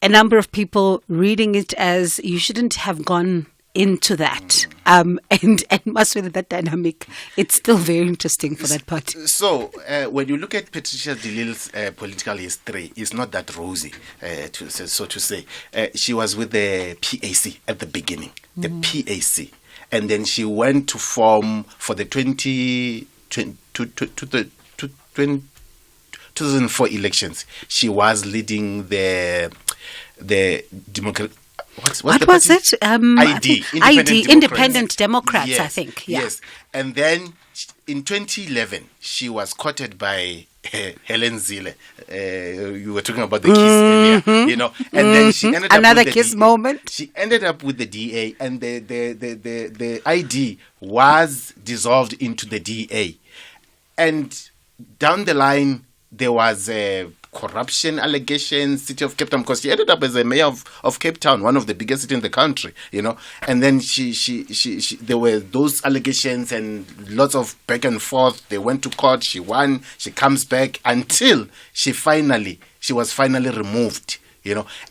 B: A number of people reading it as you shouldn't have gone into that. And must with that dynamic, it's still very interesting for that party.
K: So, when you look at Patricia de Lille's political history, it's not that rosy, so to say. She was with the PAC at the beginning, the PAC. And then she went to form for the 2004 elections. She was leading the Democrat.
B: What was it?
K: ID,
B: Independent Democrats,
K: yes,
B: I think. Yeah.
K: Yes. And then in 2011, she was courted by Helen Zille. You were talking about the kiss earlier, and then she ended up
B: another
K: with
B: kiss
K: the
B: moment.
K: She ended up with the DA, and the ID was dissolved into the DA. And down the line, there was corruption allegations, City of Cape Town, because she ended up as a mayor of Cape Town, one of the biggest cities in the country, And then she there were those allegations and lots of back and forth. They went to court. She won. She comes back until she was finally removed,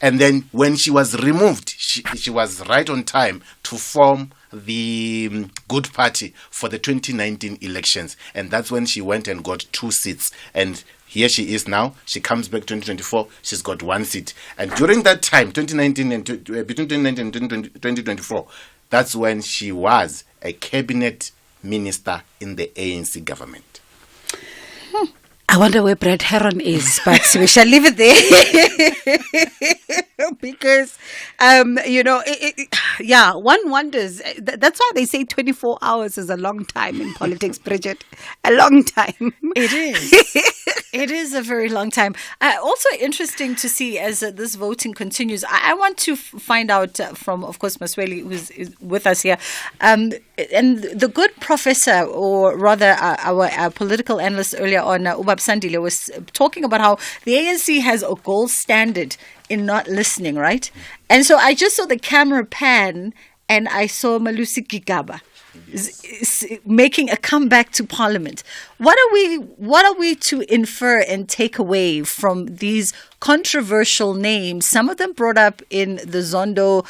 K: And then when she was removed, she was right on time to form the Good Party for the 2019 elections, and that's when she went and got 2 seats. And here she is now. She comes back 2024. She's got 1 seat. And during that time, 2019 and between 2019 and 2024, that's when she was a cabinet minister in the ANC government.
B: I wonder where Brad Heron is, but we shall leave it there. Because, one wonders. That's why they say 24 hours is a long time in politics, Bridget. A long time.
J: It is. It is a very long time. Also interesting to see as this voting continues. I want to find out from, of course, Masweli, who's with us here. And the good professor, or rather our political analyst earlier on, Ubab Sandile, was talking about how the ANC has a gold standard in not listening, right? And so I just saw the camera pan and I saw Malusi Gigaba making a comeback to Parliament. What are we to infer and take away from these controversial names, some of them brought up in the Zondo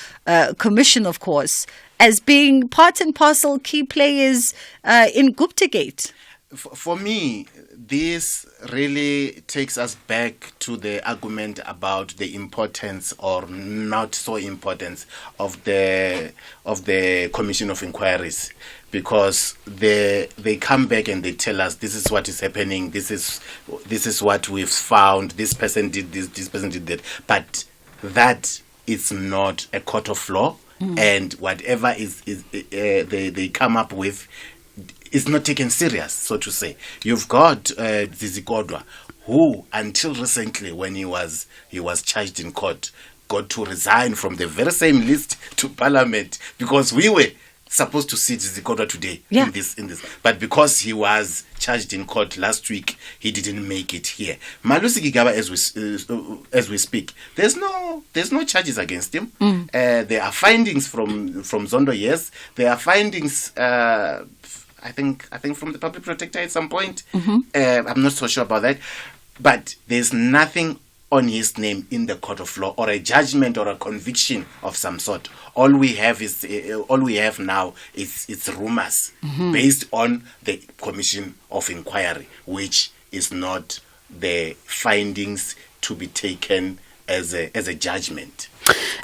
J: Commission, of course, as being part and parcel key players in Guptagate?
K: For me, this really takes us back to the argument about the importance or not so importance of the Commission of Inquiries, because they come back and they tell us this is what is happening, this is what we've found, this person did this person did that, but that is not a court of law, and whatever is they come up with is not taken serious, so to say. You've got Zizi Kodwa, who until recently, when he was charged in court, got to resign from the very same list to Parliament, because we were supposed to see Zizi Kodwa today in this. But because he was charged in court last week, he didn't make it here. Malusi Gigaba, as we speak, there's no charges against him. There are findings from Zondo, yes. There are findings I think from the public protector at some point.
J: Mm-hmm.
K: I'm not so sure about that, but there's nothing on his name in the court of law, or a judgment or a conviction of some sort. All we have now is rumors based on the Commission of Inquiry, which is not the findings to be taken as a judgment.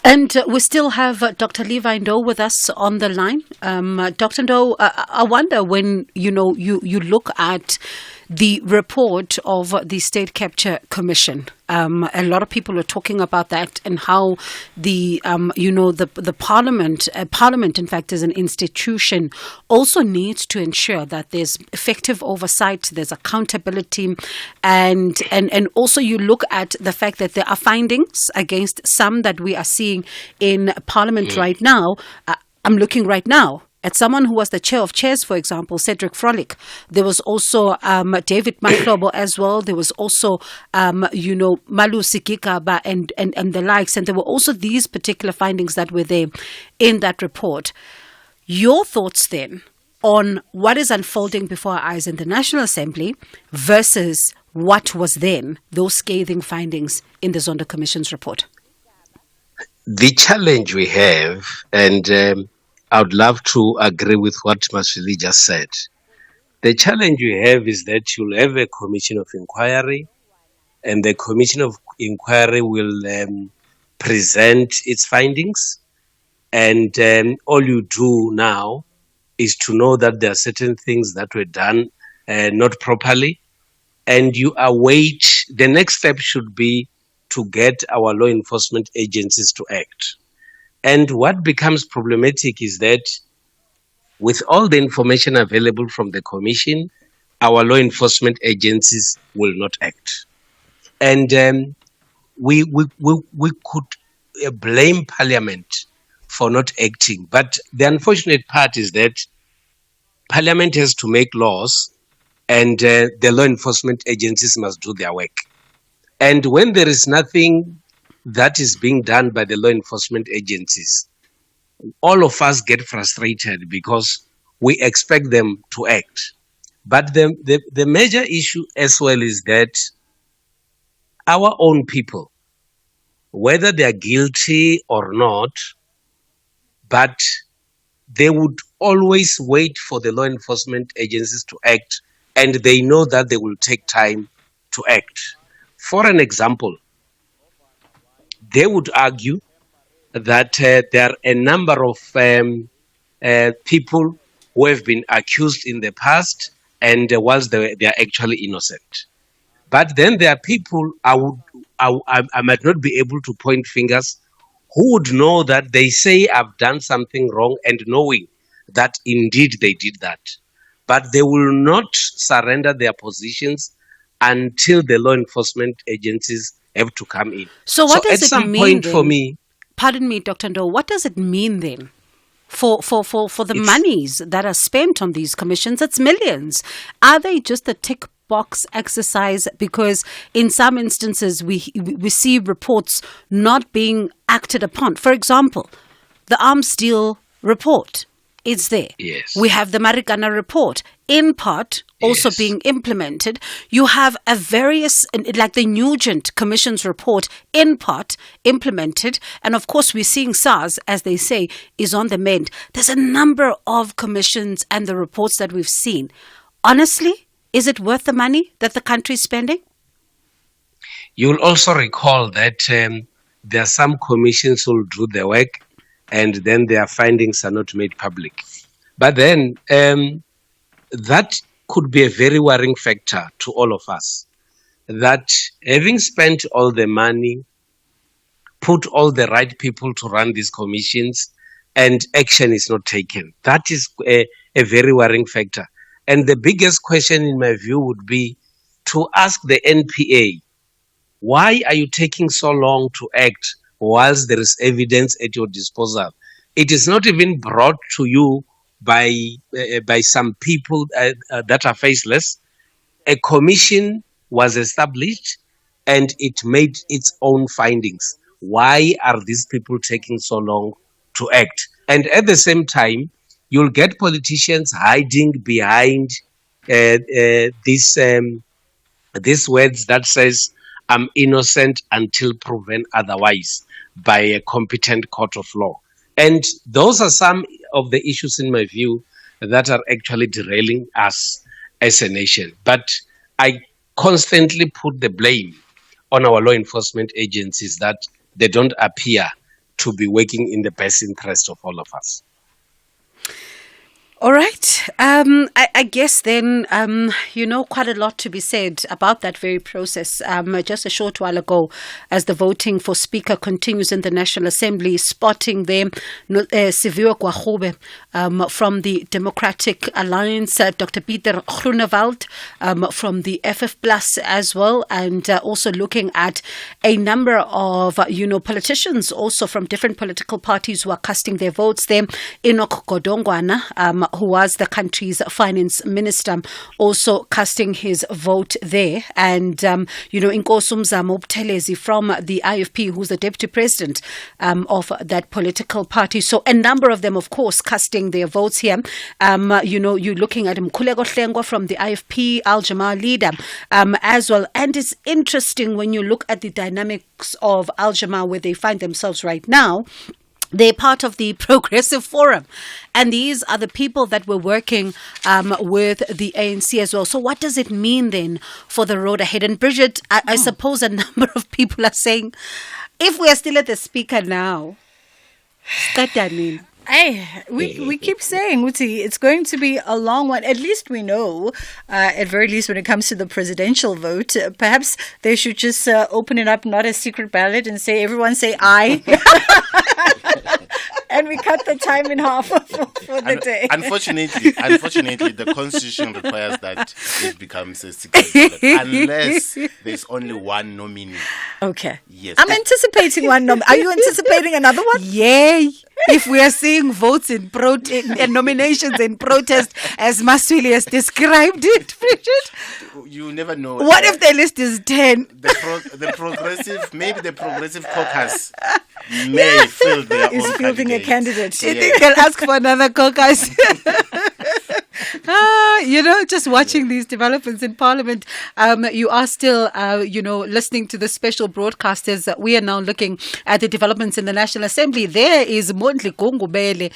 B: And we still have Dr. Levi Ndou with us on the line. Dr. Ndou, I wonder when you look at the report of the State Capture Commission. A lot of people are talking about that and how the Parliament, in fact, as an institution, also needs to ensure that there's effective oversight, there's accountability, and also you look at the fact that there are findings against some that we are seeing in Parliament right now. I'm looking right now at someone who was the chair of chairs, for example, Cedric Frolic. There was also David Mahlobo as well. There was also, Malu Sikikaba and the likes. And there were also these particular findings that were there in that report. Your thoughts then on what is unfolding before our eyes in the National Assembly versus what was then those scathing findings in the Zondo Commission's report?
R: The challenge we have, and I would love to agree with what Maswili just said. The challenge we have is that you'll have a commission of inquiry, and the commission of inquiry will present its findings. And all you do now is to know that there are certain things that were done not properly, and you await. The next step should be to get our law enforcement agencies to act. And what becomes problematic is that with all the information available from the Commission, our law enforcement agencies will not act. And we could blame Parliament for not acting. But the unfortunate part is that Parliament has to make laws, and the law enforcement agencies must do their work. And when there is nothing that is being done by the law enforcement agencies, all of us get frustrated because we expect them to act. But the major issue as well is that our own people, whether they are guilty or not, but they would always wait for the law enforcement agencies to act, and they know that they will take time to act. For an example, they would argue that there are a number of people who have been accused in the past, and whilst they are actually innocent. But then there are people I might not be able to point fingers who would know that they say I've done something wrong, and knowing that indeed they did that. But they will not surrender their positions until the law enforcement agencies have to come in.
B: So what does
R: at
B: it
R: some
B: mean
R: point
B: then?
R: for me,
B: Pardon me, Dr. Ndou, what does it mean then for the monies that are spent on these commissions? It's millions. Are they just a tick box exercise? Because in some instances we see reports not being acted upon. For example, the arms deal report. It's there.
R: Yes.
B: We have the Marikana report, in part, also being implemented. You have a various, like the Nugent Commission's report, in part, implemented. And of course, we're seeing SARS, as they say, is on the mend. There's a number of commissions and the reports that we've seen. Honestly, is it worth the money that the country is spending?
R: You'll also recall that there are some commissions who will do the work, and then their findings are not made public. But then that could be a very worrying factor to all of us, that having spent all the money, put all the right people to run these commissions, and action is not taken. That is a very worrying factor. And the biggest question in my view would be to ask the NPA, why are you taking so long to act whilst there is evidence at your disposal? It is not even brought to you by some people that are faceless. A commission was established and it made its own findings. Why are these people taking so long to act? And at the same time, you'll get politicians hiding behind these words that says, "I'm innocent until proven otherwise by a competent court of law." And those are some of the issues, in my view, that are actually derailing us as a nation. But I constantly put the blame on our law enforcement agencies that they don't appear to be working in the best interest of all of us.
B: All right. I guess then, quite a lot to be said about that very process. Just a short while ago, as the voting for Speaker continues in the National Assembly, spotting there Siviwe Gwagube from the Democratic Alliance, Dr. Peter Groenewald from the FF Plus as well, and also looking at a number of, politicians also from different political parties who are casting their votes there. Enoch Godongwana, who was the country's finance minister, also casting his vote there. And, Inkosi Mzamo Buthelezi from the IFP, who's the deputy president of that political party. So a number of them, of course, casting their votes here. You're looking at Mkhuleko Hlengwa from the IFP, Al-Jamaa leader as well. And it's interesting when you look at the dynamics of Al-Jamaa, where they find themselves right now. They're part of the Progressive Forum. And these are the people that were working with the ANC as well. So what does it mean then for the road ahead? And Bridget, I suppose a number of people are saying, if we are still at the speaker now, what does that mean?
J: We keep saying, Uti, it's going to be a long one. At least we know, at very least when it comes to the presidential vote, perhaps they should just open it up, not a secret ballot, and say, everyone say aye. And we cut the time in half for the day.
K: Unfortunately, the Constitution requires that it becomes a secret ballot, unless there's only one nominee.
J: Okay.
K: Yes.
J: I'm anticipating one nominee. Are you anticipating another one?
B: Yay! If we are seeing votes in and nominations in protest, as Maswili has described it, Bridget,
K: you never know.
B: What if the list is 10?
K: The progressive caucus may fill their own
J: fielding a candidate.
B: You think they'll ask for another caucus? Just watching these developments in Parliament, you are still, listening to the special broadcasters. We are now looking at the developments in the National Assembly. There is Mondli Gungubele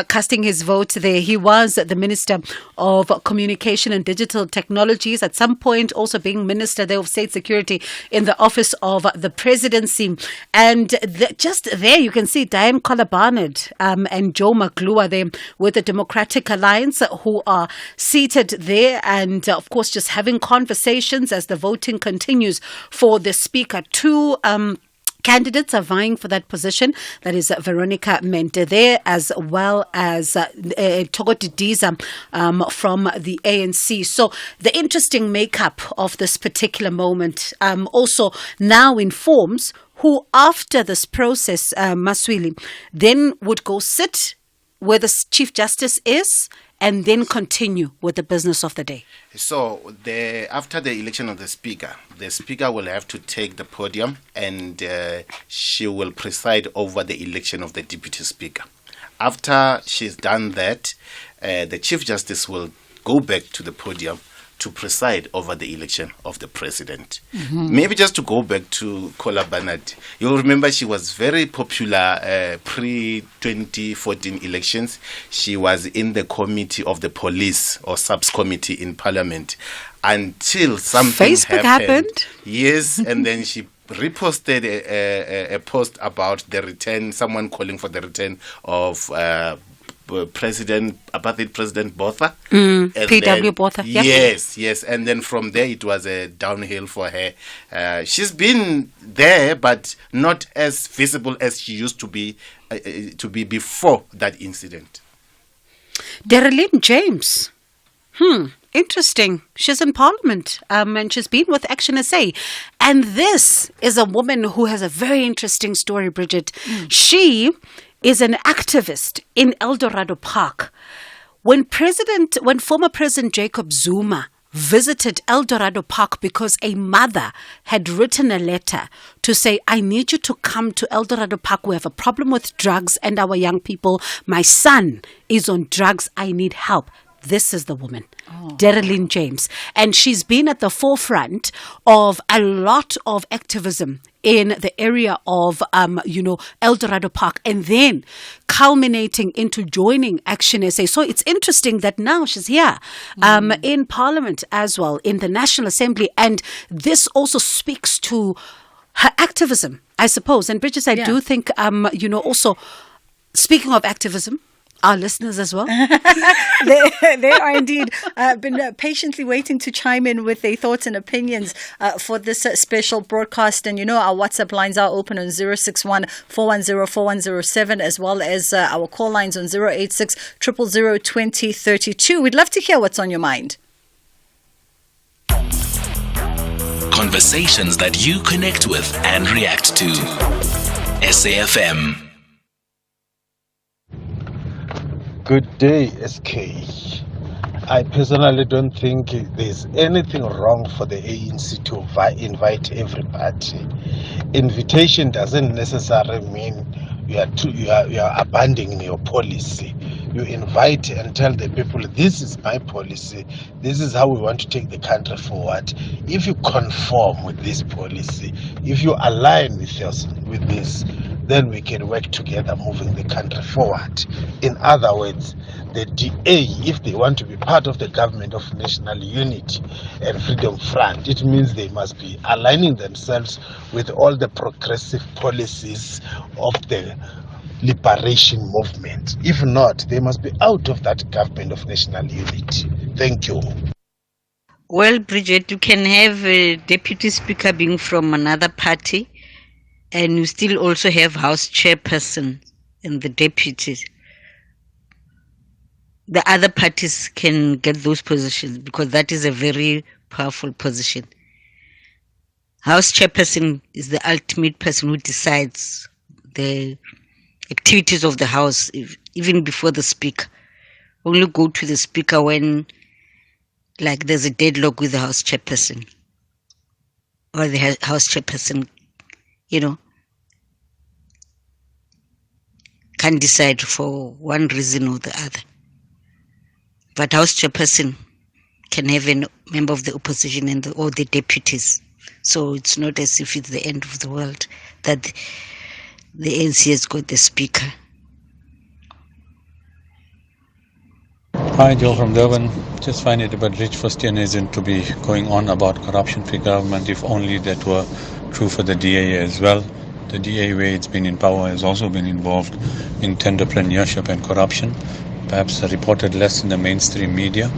B: casting his vote there. He was the Minister of Communication and Digital Technologies, at some point also being Minister there of State Security in the Office of the Presidency. And just there you can see Diane Collar Barnard and Joe McGlue there with the Democratic Alliance, who are seated there and, of course, just having conversations as the voting continues for the Speaker. Two candidates are vying for that position. That is Veronica Mente there, as well as Togoti Diza from the ANC. So the interesting makeup of this particular moment also now informs who, after this process, Maswili, then would go sit where the Chief Justice is and then continue with the business of the day.
K: So after the election of the Speaker will have to take the podium and she will preside over the election of the Deputy Speaker. After she's done that, the Chief Justice will go back to the podium to preside over the election of the President. Mm-hmm. Maybe just to go back to Collar Barnard, you'll remember she was very popular pre-2014 elections. She was in the committee of the police or subcommittee in Parliament until something happened. Yes, and then she reposted a post about the return, someone calling for the return of apartheid President Botha.
B: P.W. Botha. Yeah.
K: Yes. And then from there, it was a downhill for her. She's been there, but not as visible as she used to be before that incident.
B: Darylyn James. Interesting. She's in Parliament and she's been with Action SA. And this is a woman who has a very interesting story, Bridget. She is an activist in El Dorado Park. When former President Jacob Zuma visited El Dorado Park because a mother had written a letter to say, I need you to come to El Dorado Park. We have a problem with drugs and our young people. My son is on drugs. I need help. This is the woman, Darylene James. And she's been at the forefront of a lot of activism in the area of, El Dorado Park, and then culminating into joining Action SA. So it's interesting that now she's here in Parliament as well, in the National Assembly. And this also speaks to her activism, I suppose. And Bridget, I do think, also speaking of activism, our listeners as well.
J: They are indeed been patiently waiting to chime in with their thoughts and opinions for this special broadcast. And our WhatsApp lines are open on 061-410-4107, as well as our call lines on 086-000-2032. We'd love to hear what's on your mind.
D: Conversations that you connect with and react to. SAFM.
E: Good day, SK. I personally don't think there's anything wrong for the ANC to invite everybody. Invitation doesn't necessarily mean you are abandoning your policy. You invite and tell the people, this is my policy, this is how we want to take the country forward. If you conform with this policy, if you align with this, then we can work together moving the country forward. In other words, the DA, if they want to be part of the government of national unity and freedom front, it means they must be aligning themselves with all the progressive policies of the liberation movement. If not, they must be out of that government of national unity. Thank you.
G: Well, Bridget, you can have a deputy speaker being from another party, and you still also have House chairperson and the deputies. The other parties can get those positions because that is a very powerful position. House chairperson is the ultimate person who decides the activities of the House, even before the Speaker. Only go to the Speaker when there's a deadlock with the House chairperson, or the House chairperson can decide for one reason or the other. But House chairperson can have a member of the opposition or the deputies. So it's not as if it's the end of the world that the ANC has got the Speaker.
H: Hi, Joe from Durban. Just find it a bit rich for Steenhuisen to be going on about corruption-free government, if only that were true for the DA as well. The DA, where it's been in power, has also been involved in tenderpreneurship and corruption, perhaps reported less in the mainstream media,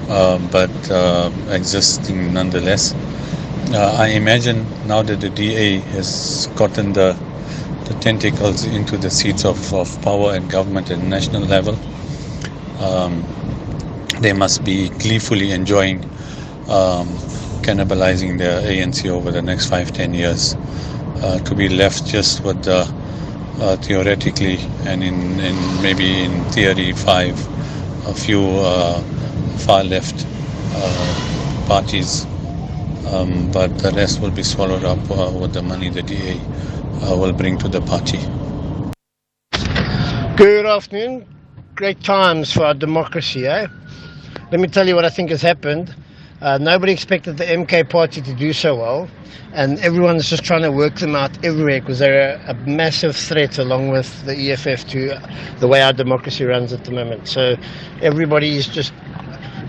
H: but existing nonetheless. I imagine now that the DA has gotten the tentacles into the seats of power and government at the national level, they must be gleefully enjoying cannibalizing the ANC over the next 5-10 years. To be left just with theoretically and in maybe in theory a few far left parties, but the rest will be swallowed up with the money the DA will bring to the party.
I: Good afternoon. Great times for our democracy, eh? Let me tell you what I think has happened. Nobody expected the MK party to do so well, and everyone's just trying to work them out everywhere because they're a massive threat along with the EFF to the way our democracy runs at the moment. So everybody is just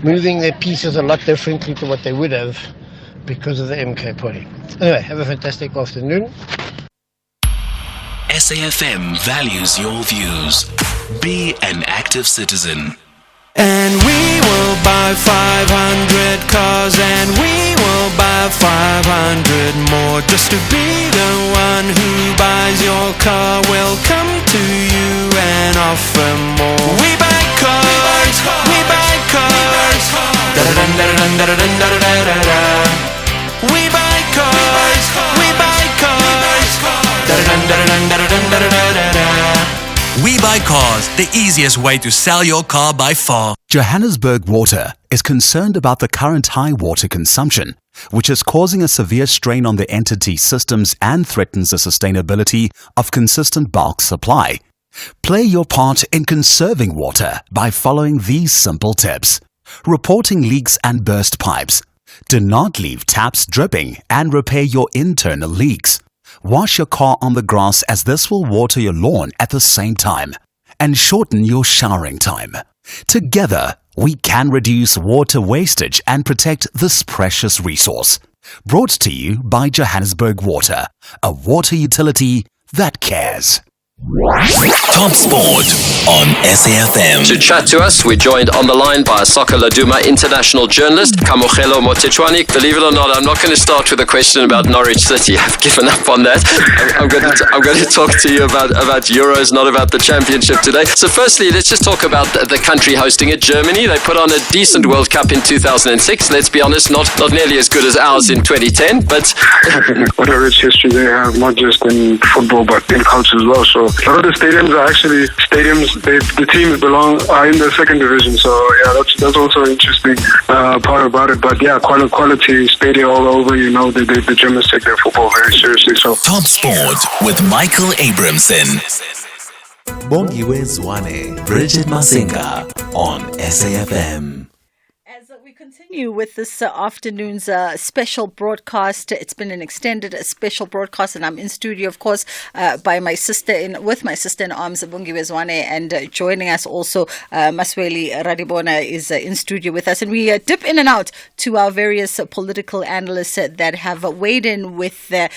I: moving their pieces a lot differently to what they would have because of the MK party. Anyway, have a fantastic afternoon.
D: SAFM values your views. Be an active citizen.
Y: And we will buy 500 cars, and we will buy 500 more. Just to be the one who buys your car, will come to you and offer more. We buy cars, we buy cars. We buy cars, we buy cars.
Z: We Buy Cars, the easiest way to sell your car by far.
M: Johannesburg Water is concerned about the current high water consumption, which is causing a severe strain on the entity's systems and threatens the sustainability of consistent bulk supply. Play your part in conserving water by following these simple tips. Reporting leaks and burst pipes. Do not leave taps dripping and repair your internal leaks. Wash your car on the grass as this will water your lawn at the same time. And shorten your showering time. Together, we can reduce water wastage and protect this precious resource. Brought to you by Johannesburg Water, a water utility that cares.
N: Top Sport on SAFM.
O: To chat to us, we're joined on the line by Soccer Laduma international journalist Kamogelo Motechwani. Believe it or not, I'm not going to start with a question about Norwich City. I've given up on that. I'm going to talk to you about Euros, not about the championship today. So firstly, let's just talk about the country hosting it, Germany. They put on a decent World Cup in 2006. Let's be honest, not nearly as good as ours in 2010, but
P: what a rich history they have, not just in football but in culture as well. So a lot of the stadiums are actually stadiums. The teams are in the second division. So yeah, that's also an interesting part about it. But yeah, quality stadium all over. You know, the Germans take their football very seriously. So
N: Top Sport with Michael Abramson.
Y: Bongiwe Zwane, Bridget Masinga on SAFM.
J: Continue with this afternoon's special broadcast. It's been an extended special broadcast, and I'm in studio, of course, with my sister in arms, Bongiwe Zwane, and joining us also, Masweli Radibona is in studio with us, and we dip in and out to our various political analysts that have weighed in with their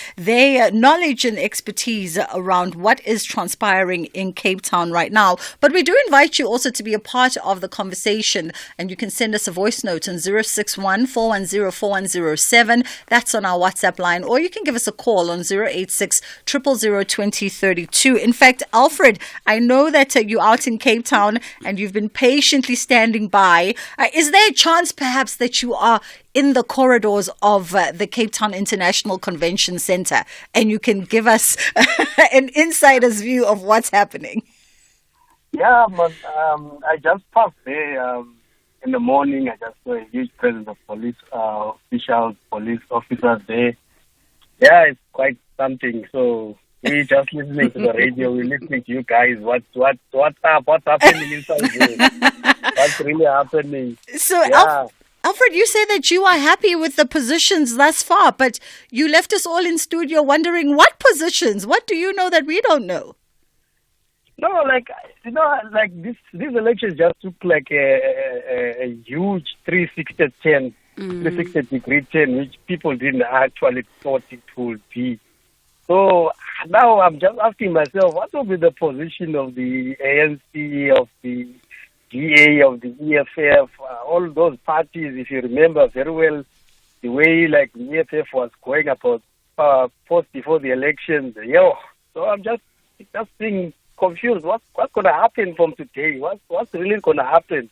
J: knowledge and expertise around what is transpiring in Cape Town right now. But we do invite you also to be a part of the conversation, and you can send us a voice note on 061-410-4107. That's on our WhatsApp line, or you can give us a call on 086-000-2032. In fact, Alfred, I know that you're out in Cape Town and you've been patiently standing by. Is there a chance perhaps that you are in the corridors of the Cape Town International Convention Centre and you can give us an insider's view of what's happening?
Q: Yeah, but I just passed there. In the morning, I just saw a huge presence of police officials, police officers there. Yeah, it's quite something. So we're just listening to the radio. We're listening to you guys. What's happening inside there? What's really happening?
J: So,
Q: yeah.
J: Alfred, you say that you are happy with the positions thus far, but you left us all in studio wondering what positions? What do you know that we don't know?
Q: No, these elections just took like a huge 360-degree turn, which people didn't actually thought it would be. So now I'm just asking myself, what will be the position of the ANC, of the DA, of the EFF, all those parties? If you remember very well, the way like the EFF was going about post before the elections, So I'm just being confused. What's going to happen from today? What's really going to happen?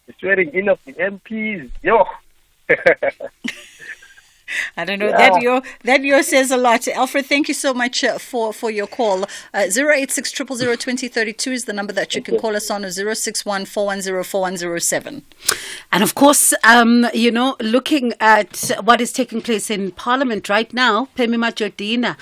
Q: The swearing in of the MPs.
J: I don't know. Yeah. That says a lot. Alfred, thank you so much for your call. 086-000-2032 is the number that you can call us on, or 061-410-4107. And of course, looking at what is taking place in Parliament right now, Phemima Jordina,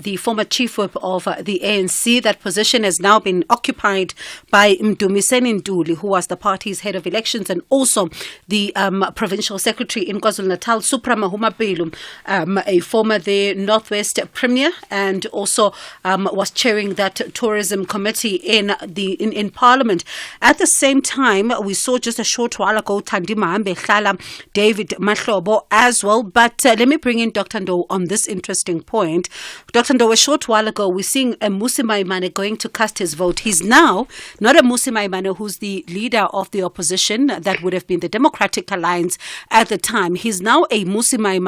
J: the former chief whip of the ANC, that position has now been occupied by Mdumiseni Ntuli, who was the party's head of elections, and also the provincial secretary in KwaZulu-Natal, Supra Mahuma Belum, a former Northwest Premier, and also was chairing that tourism committee in Parliament. At the same time, we saw just a short while ago Thandi Mahambe Hlala, David Mahlobo as well. But let me bring in Dr. Ndo on this interesting point. Dr. Ndo, a short while ago, we're seeing a Musi Maimane going to cast his vote. He's now not a Musi Maimane who's the leader of the opposition, that would have been the Democratic Alliance at the time. He's now a Musi Maimane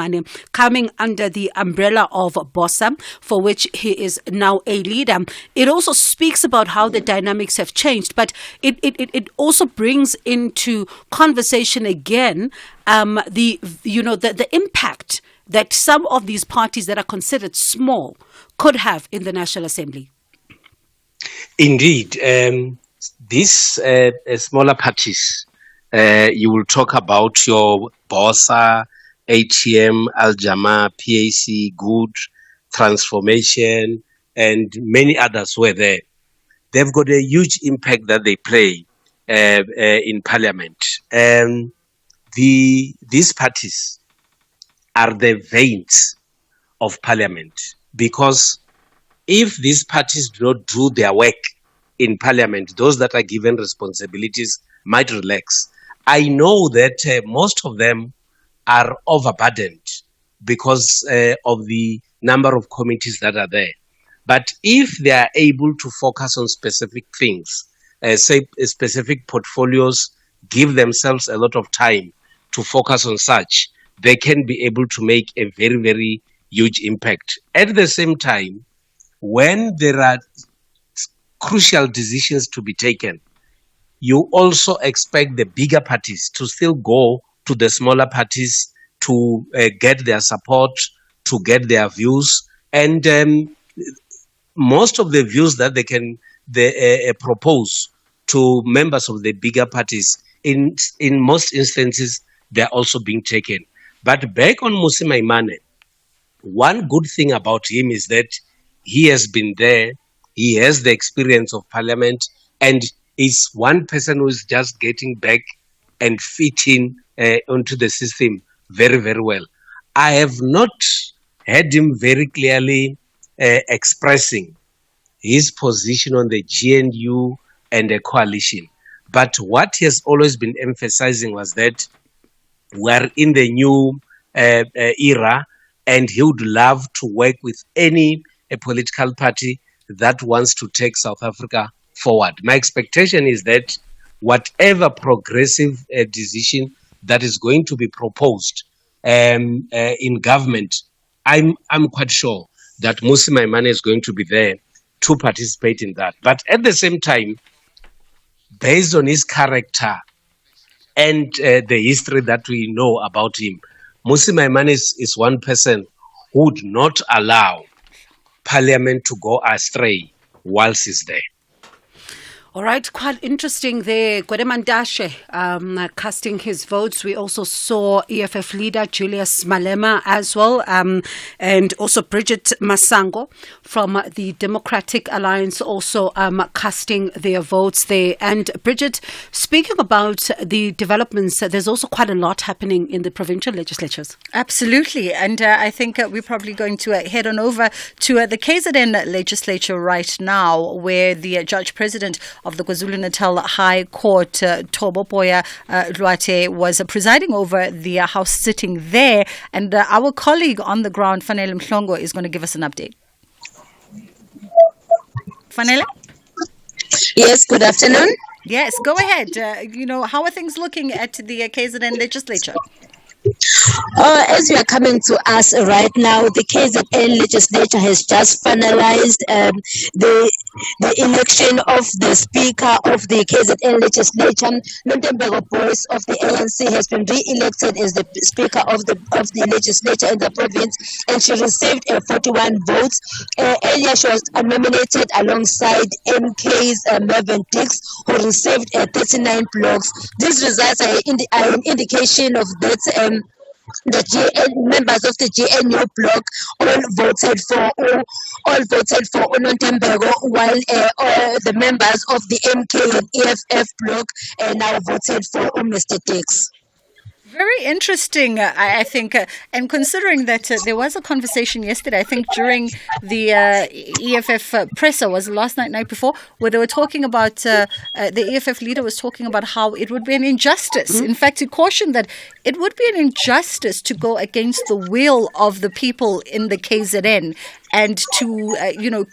J: coming under the umbrella of Bossa, for which he is now a leader. It also speaks about how the dynamics have changed, but it also brings into conversation again the impact that some of these parties that are considered small could have in the National Assembly.
R: Indeed, these smaller parties You will talk about your BOSA, ATM, Al Jama, PAC, Good, Transformation, and many others were there. They've got a huge impact that they play in Parliament. These parties are the veins of Parliament, because if these parties do not do their work in Parliament, those that are given responsibilities might relax. I know that most of them are overburdened because of the number of committees that are there. But if they are able to focus on specific things, say specific portfolios, give themselves a lot of time to focus on such, they can be able to make a very, very huge impact. At the same time, when there are crucial decisions to be taken, you also expect the bigger parties to still go to the smaller parties to get their support, to get their views, and most of the views that they can propose to members of the bigger parties, in most instances, they're also being taken. But back on Mmusi Maimane, one good thing about him is that he has been there, he has the experience of Parliament, and is one person who is just getting back and fitting onto the system very, very well. I have not heard him very clearly expressing his position on the GNU and the coalition. But what he has always been emphasizing was that we're in the new era, and he would love to work with any political party that wants to take South Africa forward. My expectation is that whatever progressive decision that is going to be proposed in government, I'm quite sure that Mmusi Maimane is going to be there to participate in that. But at the same time, based on his character and the history that we know about him, Mmusi Maimane is one person who would not allow Parliament to go astray whilst he's there.
B: All right, quite interesting there. Gwede casting his votes. We also saw EFF leader Julius Malema as well, and also Bridget Masinga from the Democratic Alliance also casting their votes there. And Bridget, speaking about the developments, there's also quite a lot happening in the provincial legislatures.
J: Absolutely, and I think we're probably going to head on over to the KZN legislature right now, where the Judge President of the KwaZulu-Natal High Court, Tobopoya Luate, was presiding over the House sitting there. And our colleague on the ground, Fanele Mhlongo, is going to give us an update. Fanele?
A: Yes, good afternoon.
J: Yes, go ahead. How are things looking at the KZN legislature?
A: As we are coming to us right now, the KZN legislature has just finalized the election of the Speaker of the KZN legislature. Nontembeko Boyce of the ANC has been re-elected as the Speaker of the legislature in the province, and she received 41 votes. Earlier, she was nominated alongside MK's Mervyn Dix, who received 39 blocks. These results are an indication of that. The members of the GNU bloc all voted for Unontembeko, while the members of the MK and EFF bloc now voted for Mr. Dix.
J: Very interesting, I think, and considering that there was a conversation yesterday, I think during the EFF presser, was last night before, where they were talking about, the EFF leader was talking about how it would be an injustice. Mm-hmm. In fact, he cautioned that it would be an injustice to go against the will of the people in the KZN and to,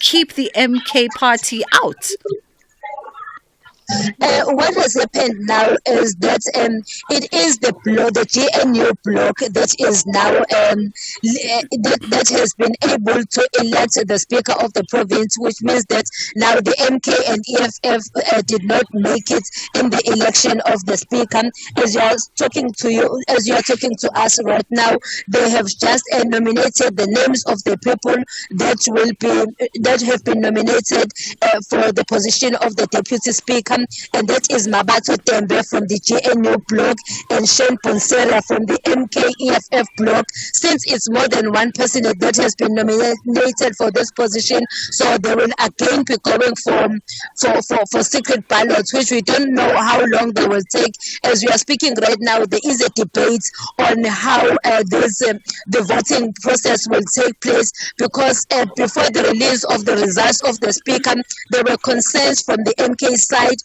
J: keep the MK party out.
A: What has happened now is that it is the GNU bloc that is now that has been able to elect the Speaker of the province, which means that now the MK and EFF did not make it in the election of the Speaker. As you are talking to us right now, they have just nominated the names of the people that have been nominated for the position of the Deputy Speaker. and that is Mabato Tembe from the GNU bloc and Shane Ponsera from the MKEFF bloc. Since it's more than one person that has been nominated for this position, so they will again be going for secret ballots, which we don't know how long they will take. As we are speaking right now, there is a debate on how the voting process will take place, because before the release of the results of the speaker, there were concerns from the MK side,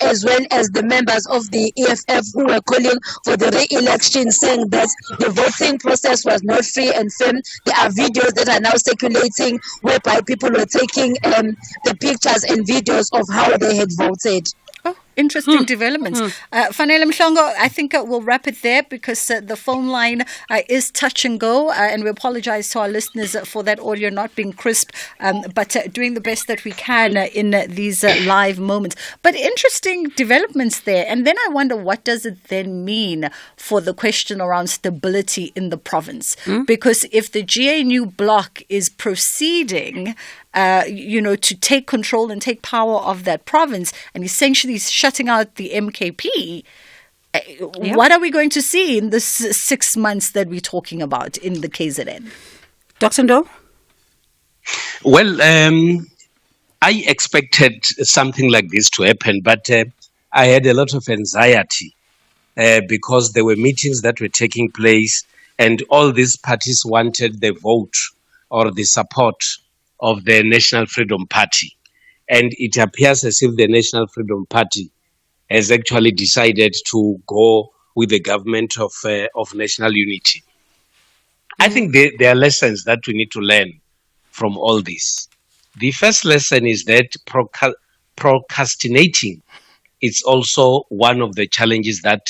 A: as well as the members of the EFF who were calling for the re-election, saying that the voting process was not free and fair. There are videos that are now circulating whereby people were taking the pictures and videos of how they had voted.
J: Interesting developments. Fanele Mhlongo, I think we'll wrap it there, because the phone line is touch and go, and we apologize to our listeners for that audio not being crisp, but doing the best that we can in these live moments. But interesting developments there. And then I wonder, what does it then mean for the question around stability in the province? Because if the GNU bloc is proceeding to take control and take power of that province, and essentially shutting out the MKP, what are we going to see in this 6 months that we're talking about in the KZN?
B: Dr. Ndo?
R: Well, I expected something like this to happen, but I had a lot of anxiety because there were meetings that were taking place, and all these parties wanted the vote or the support of the National Freedom Party. And it appears as if the National Freedom Party has actually decided to go with the government of national unity. I think there are lessons that we need to learn from all this. The first lesson is that procrastinating is also one of the challenges that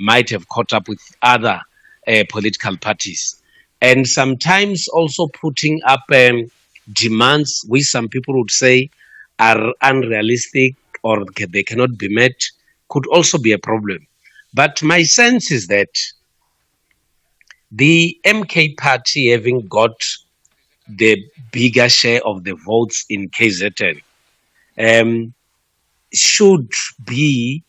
R: might have caught up with other political parties. And sometimes also putting up demands which some people would say are unrealistic or they cannot be met could also be a problem. But my sense is that the MK party, having got the bigger share of the votes in KZN, should be,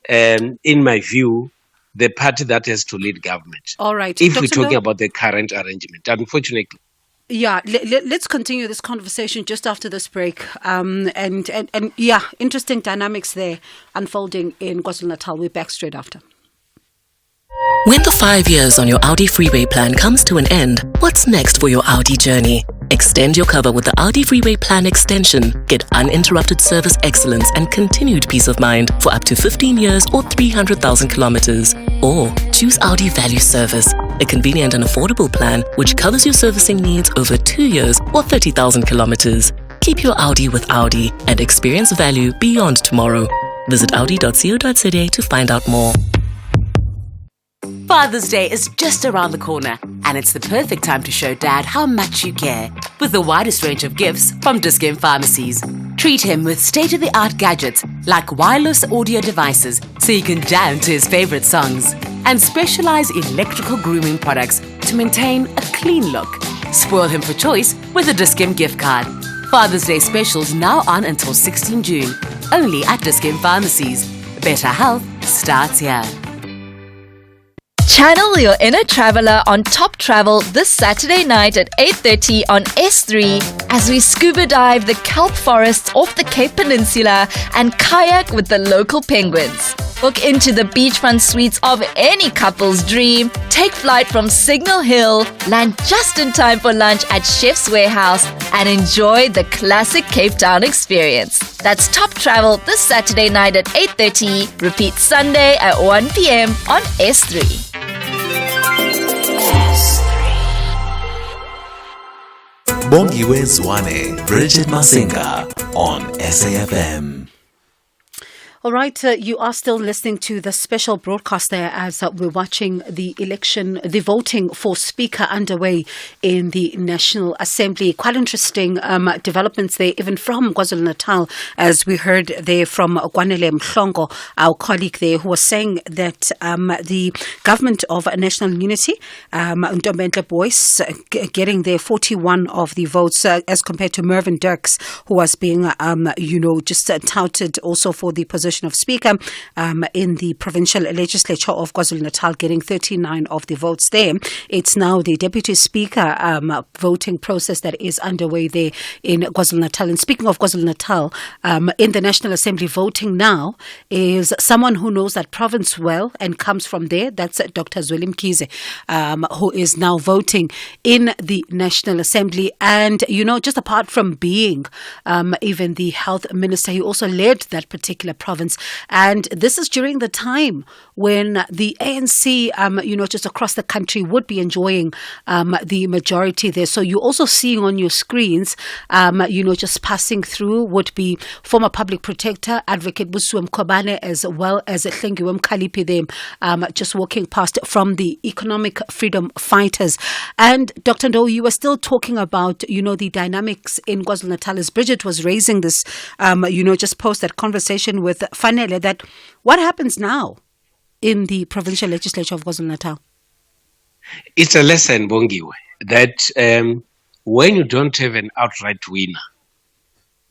R: in my view, the party that has to lead government.
B: All right.
R: If
B: Dr.
R: we're talking
B: Ndo?
R: about the current arrangement, unfortunately.
B: Yeah, let's continue this conversation just after this break. And yeah, interesting dynamics there unfolding in KwaZulu-Natal. We're back straight after.
L: When the 5 years on your Audi Freeway plan comes to an end, what's next for your Audi journey? Extend your cover with the Audi Freeway Plan Extension. Get uninterrupted service excellence and continued peace of mind for up to 15 years or 300,000 kilometers. Or choose Audi Value Service, a convenient and affordable plan which covers your servicing needs over 2 years or 30,000 kilometers. Keep your Audi with Audi and experience value beyond tomorrow. Visit audi.co.za to find out more.
S: Father's Day is just around the corner, and it's the perfect time to show Dad how much you care with the widest range of gifts from Dis-Chem Pharmacies. Treat him with state-of-the-art gadgets like wireless audio devices so you can jam to his favorite songs, and specialized electrical grooming products to maintain a clean look. Spoil him for choice with a Dis-Chem gift card. Father's Day specials now on until 16 June, only at Dis-Chem Pharmacies. Better health starts here.
T: Channel your inner traveler on Top Travel this Saturday night at 8:30 on S3 as we scuba dive the kelp forests off the Cape Peninsula and kayak with the local penguins. Book into the beachfront suites of any couple's dream, take flight from Signal Hill, land just in time for lunch at Chef's Warehouse, and enjoy the classic Cape Town experience. That's Top Travel this Saturday night at 8:30. Repeat Sunday at 1 p.m. on S3.
N: Bongiwe Zwane, Bridget Masinga on SAFM.
B: All right, you are still listening to the special broadcast there as we're watching the election, the voting for Speaker underway in the National Assembly. Quite interesting developments there, even from KwaZulu-Natal, as we heard there from Kwanele Mhlongo, our colleague there, who was saying that the government of national unity, Ntombendle Boyce, getting their 41 of the votes as compared to Mervyn Dirks, who was being, just touted also for the position of Speaker in the provincial legislature of KwaZulu-Natal, getting 39 of the votes there. It's now the Deputy Speaker voting process that is underway there in KwaZulu-Natal. And speaking of KwaZulu-Natal, in the National Assembly, voting now is someone who knows that province well and comes from there. That's Dr. Zweli Mkhize, who is now voting in the National Assembly. And, just apart from being even the health minister, he also led that particular province. And this is during the time when the ANC, just across the country would be enjoying the majority there. So you're also seeing on your screens, just passing through would be former public protector, Advocate Busuwe Mkhobane, as well as Hlengiwe Mkhalipi there, just walking past from the Economic Freedom Fighters. And Dr. Ndou, you were still talking about, the dynamics in KwaZulu-Natal as Bridget was raising this, just post that conversation with Fanele, that what happens now in the provincial legislature of KwaZulu-Natal?
R: It's a lesson, Bongiwe, that when you don't have an outright winner,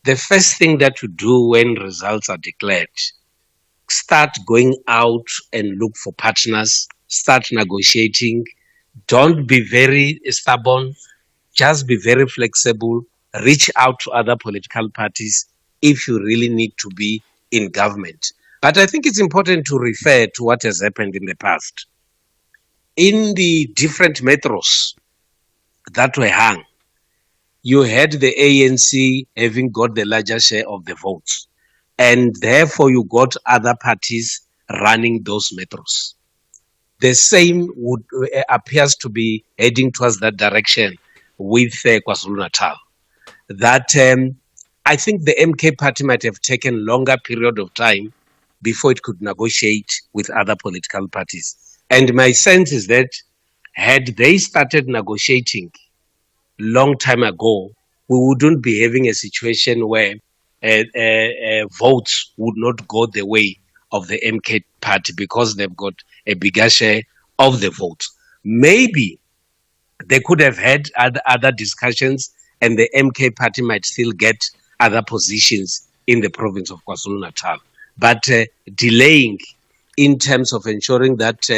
R: the first thing that you do when results are declared, start going out and look for partners, start negotiating. Don't be very stubborn, just be very flexible, reach out to other political parties if you really need to be in government. But I think it's important to refer to what has happened in the past. In the different metros that were hung, you had the ANC having got the larger share of the votes, and therefore you got other parties running those metros. The same appears to be heading towards that direction with KwaZulu-Natal. That I think the MK party might have taken longer period of time before it could negotiate with other political parties. And my sense is that had they started negotiating long time ago, we wouldn't be having a situation where votes would not go the way of the MK party because they've got a bigger share of the votes. Maybe they could have had other discussions and the MK party might still get other positions in the province of KwaZulu-Natal. But delaying in terms of ensuring that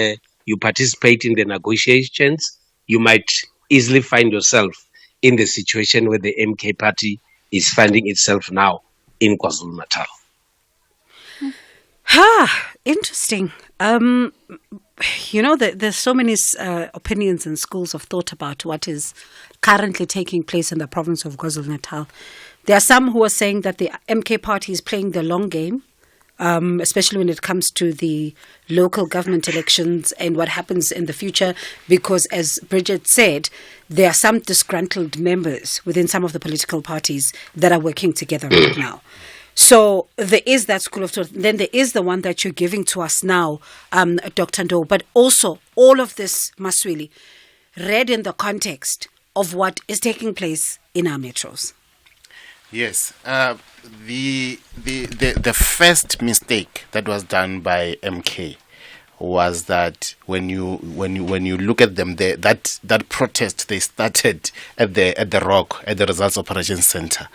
R: you participate in the negotiations, you might easily find yourself in the situation where the MK party is finding itself now in KwaZulu-Natal.
B: Interesting. There's so many opinions and schools of thought about what is currently taking place in the province of KwaZulu-Natal. There are some who are saying that the MK party is playing the long game, especially when it comes to the local government elections and what happens in the future, because as Bridget said, there are some disgruntled members within some of the political parties that are working together right now. So there is that school of thought. Then there is the one that you're giving to us now, Dr. Ndou, but also all of this, Masweli, read in the context of what is taking place in our metros.
K: Yes, the first mistake that was done by MK was that when you look at them, that protest they started at the Rock at the Results Operations Center,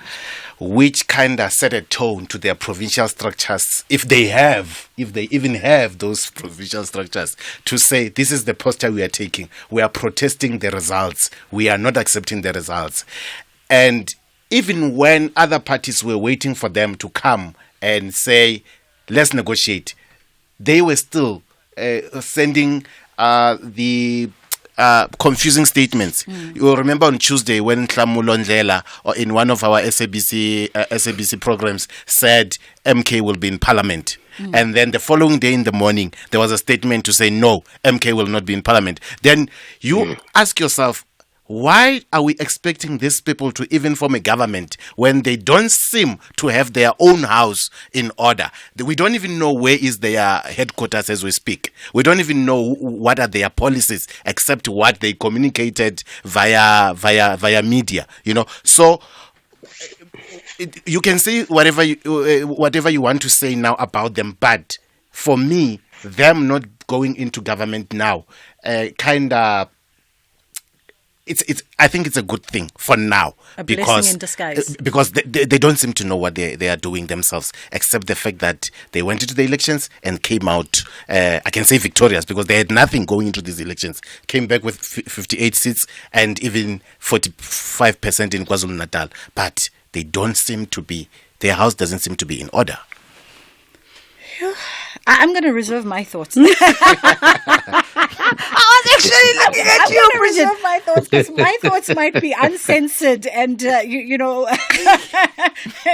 K: which kind of set a tone to their provincial structures, if they even have those provincial structures, to say this is the posture we are taking. We are protesting the results. We are not accepting the results. And even when other parties were waiting for them to come and say, let's negotiate, they were still sending the confusing statements. You will remember on Tuesday when Tlamulo Ndlela, or in one of our SABC programs, said MK will be in parliament. And then the following day in the morning, there was a statement to say, no, MK will not be in parliament. Then you ask yourself, Why are we expecting these people to even form a government when they don't seem to have their own house in order? We don't even know where is their headquarters as we speak. We don't even know what are their policies except what they communicated via media. So you can say whatever you want to say now about them, but for me, them not going into government now, I think it's a good thing for now.
J: A blessing in disguise.
K: Because they don't seem to know what they are doing themselves, except the fact that they went into the elections and came out, I can say victorious, because they had nothing going into these elections. Came back with 58 seats and even 45% in KwaZulu-Natal. But they don't seem to be, their house doesn't seem to be in order.
J: I'm going to reserve my thoughts.
B: I was actually looking at you, Bridget.
J: Reserve my thoughts because my thoughts might be uncensored and it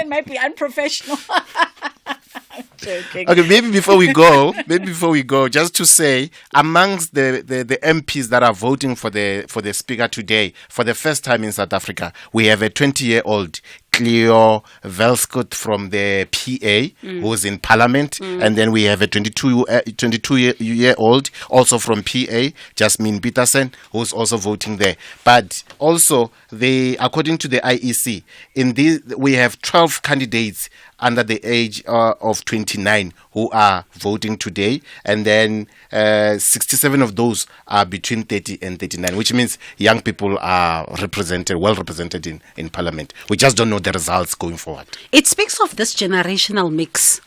J: might be unprofessional. Joking.
K: Okay, maybe before we go, just to say, amongst the MPs that are voting for the speaker today, for the first time in South Africa, we have a 20-year-old Cleo Velskut from the PA, who's in Parliament, and then we have a 22-year-old also from PA, Jasmine Peterson, who's also voting there. But also, according to the IEC, we have 12 candidates under the age of 29 who are voting today, and then 67 of those are between 30 and 39, which means young people are well represented in Parliament. We just don't know the results going forward.
B: It speaks of this generational mix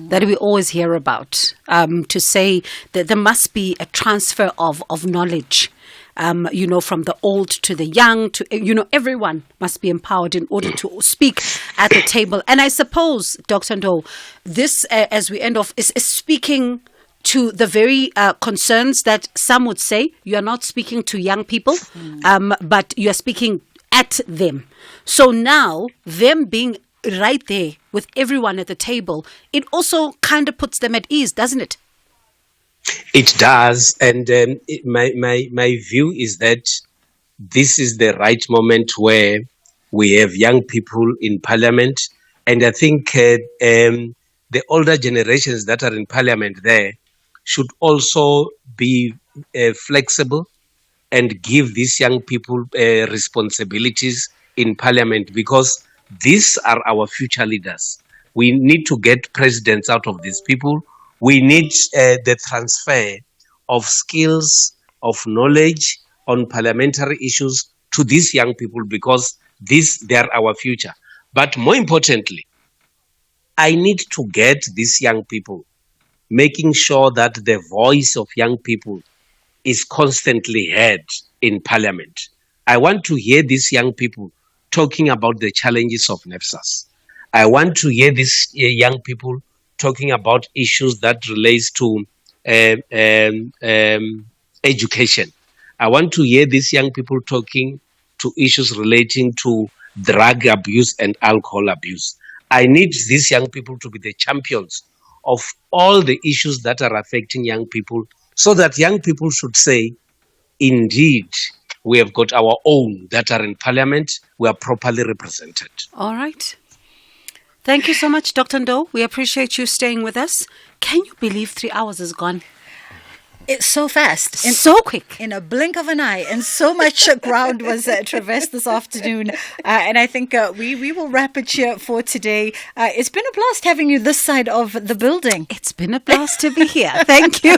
B: that we always hear about, to say that there must be a transfer of knowledge. From the old to the young, to everyone must be empowered in order to speak at the table. And I suppose, Dr. Ndo, this, as we end off, is speaking to the very concerns that some would say you are not speaking to young people, but you are speaking at them. So now, them being right there with everyone at the table, it also kind of puts them at ease, doesn't it?
R: It does, and my view is that this is the right moment where we have young people in Parliament, and I think the older generations that are in Parliament there should also be flexible and give these young people responsibilities in Parliament, because these are our future leaders. We need to get presidents out of these people. We need the transfer of skills, of knowledge on parliamentary issues to these young people, because they are our future. But more importantly, I need to get these young people, making sure that the voice of young people is constantly heard in Parliament. I want to hear these young people talking about the challenges of NEPSAS. I want to hear these young people talking about issues that relates to education. I want to hear these young people talking to issues relating to drug abuse and alcohol abuse. I need these young people to be the champions of all the issues that are affecting young people, so that young people should say, indeed, we have got our own that are in Parliament, we are properly represented.
B: All right. Thank you so much, Dr. Ndo. We appreciate you staying with us. Can you believe 3 hours is gone?
J: It's so fast.
B: So quick.
J: In a blink of an eye. And so much ground was traversed this afternoon. And I think we will wrap it here for today. It's been a blast having you this side of the building.
B: It's been a blast to be here. Thank you.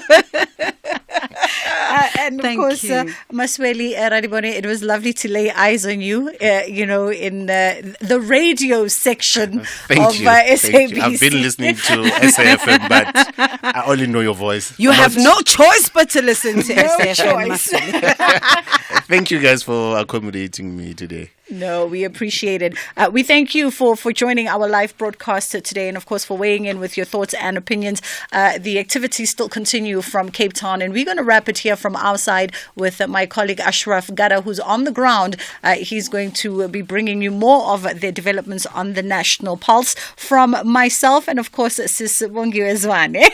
J: And of course, Masweli Radibone, it was lovely to lay eyes on you, in the radio section of SABC.
K: I've been listening to SAFM, but I only know your voice.
B: You have no choice but to listen to SAFM.
K: Thank you guys for accommodating me today.
J: No, we appreciate it. We thank you for joining our live broadcast today, and of course for weighing in with your thoughts and opinions. The activities still continue from Cape Town, and we're going to wrap it here from our side with my colleague Ashraf Gada, who's on the ground. He's going to be bringing you more of the developments on the National Pulse from myself and of course Sis Bongiwe Zwane.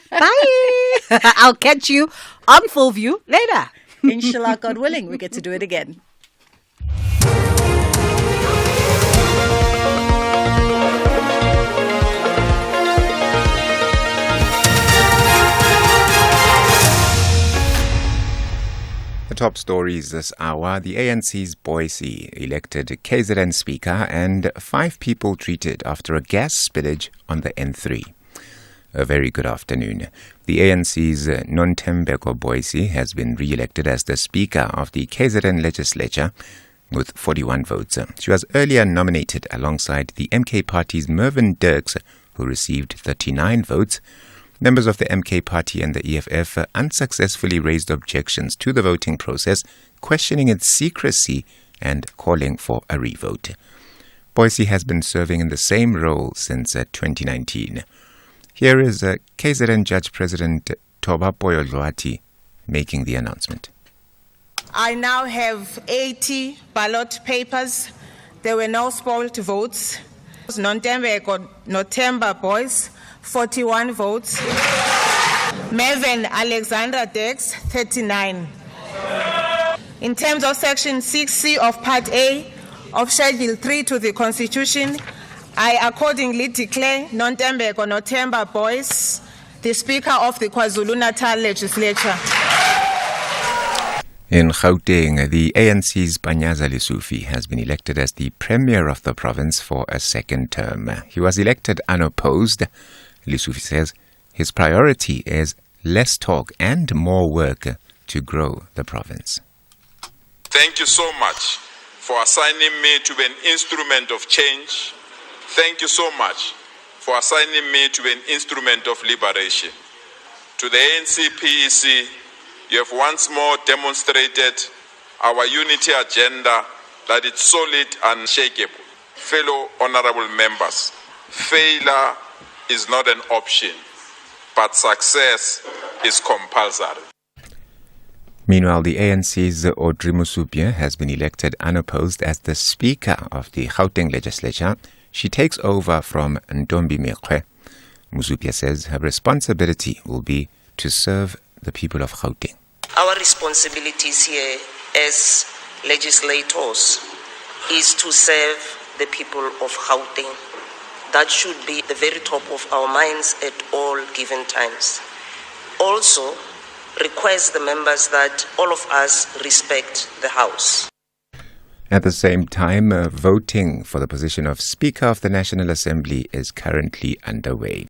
B: Bye. I'll catch you on Full View later.
J: Inshallah, God willing, we get to do it again.
C: The top stories this hour: the ANC's Boise elected KZN Speaker and 5 people treated after a gas spillage on the N3. A very good afternoon. The ANC's Nontembeko Boise has been re-elected as the Speaker of the KZN Legislature with 41 votes. She was earlier nominated alongside the MK Party's Mervyn Dirks, who received 39 votes. Members of the MK Party and the EFF unsuccessfully raised objections to the voting process, questioning its secrecy and calling for a revote. Boise has been serving in the same role since 2019. Here is KZN Judge President Toba Poyolwati making the announcement.
F: I now have 80 ballot papers. There were no spoiled votes. Notemba Boys, 41 votes. Mervyn Alexandra Dex, 39. In terms of Section 6C of Part A of Schedule 3 to the Constitution, I accordingly declare Notemba Boys the Speaker of the KwaZulu-Natal Legislature.
C: In Gauteng, the ANC's Panyaza Lesufi has been elected as the Premier of the province for a second term. He was elected unopposed. Lesufi says his priority is less talk and more work to grow the province.
U: Thank you so much for assigning me to be an instrument of change. Thank you so much for assigning me to be an instrument of liberation. To the ANC PEC, you have once more demonstrated our unity agenda, that it's solid and unshakable. Fellow honorable members, failure is not an option, but success is compulsory.
C: Meanwhile, the ANC's Audrey Musupia has been elected unopposed as the Speaker of the Gauteng Legislature. She takes over from Ntombi Mekwe. Musupia says her responsibility will be to serve the people of Gauteng.
V: Our responsibilities here as legislators is to serve the people of Gauteng. That should be the very top of our minds at all given times. Also, request the members that all of us respect the House.
C: At the same time, voting for the position of Speaker of the National Assembly is currently underway.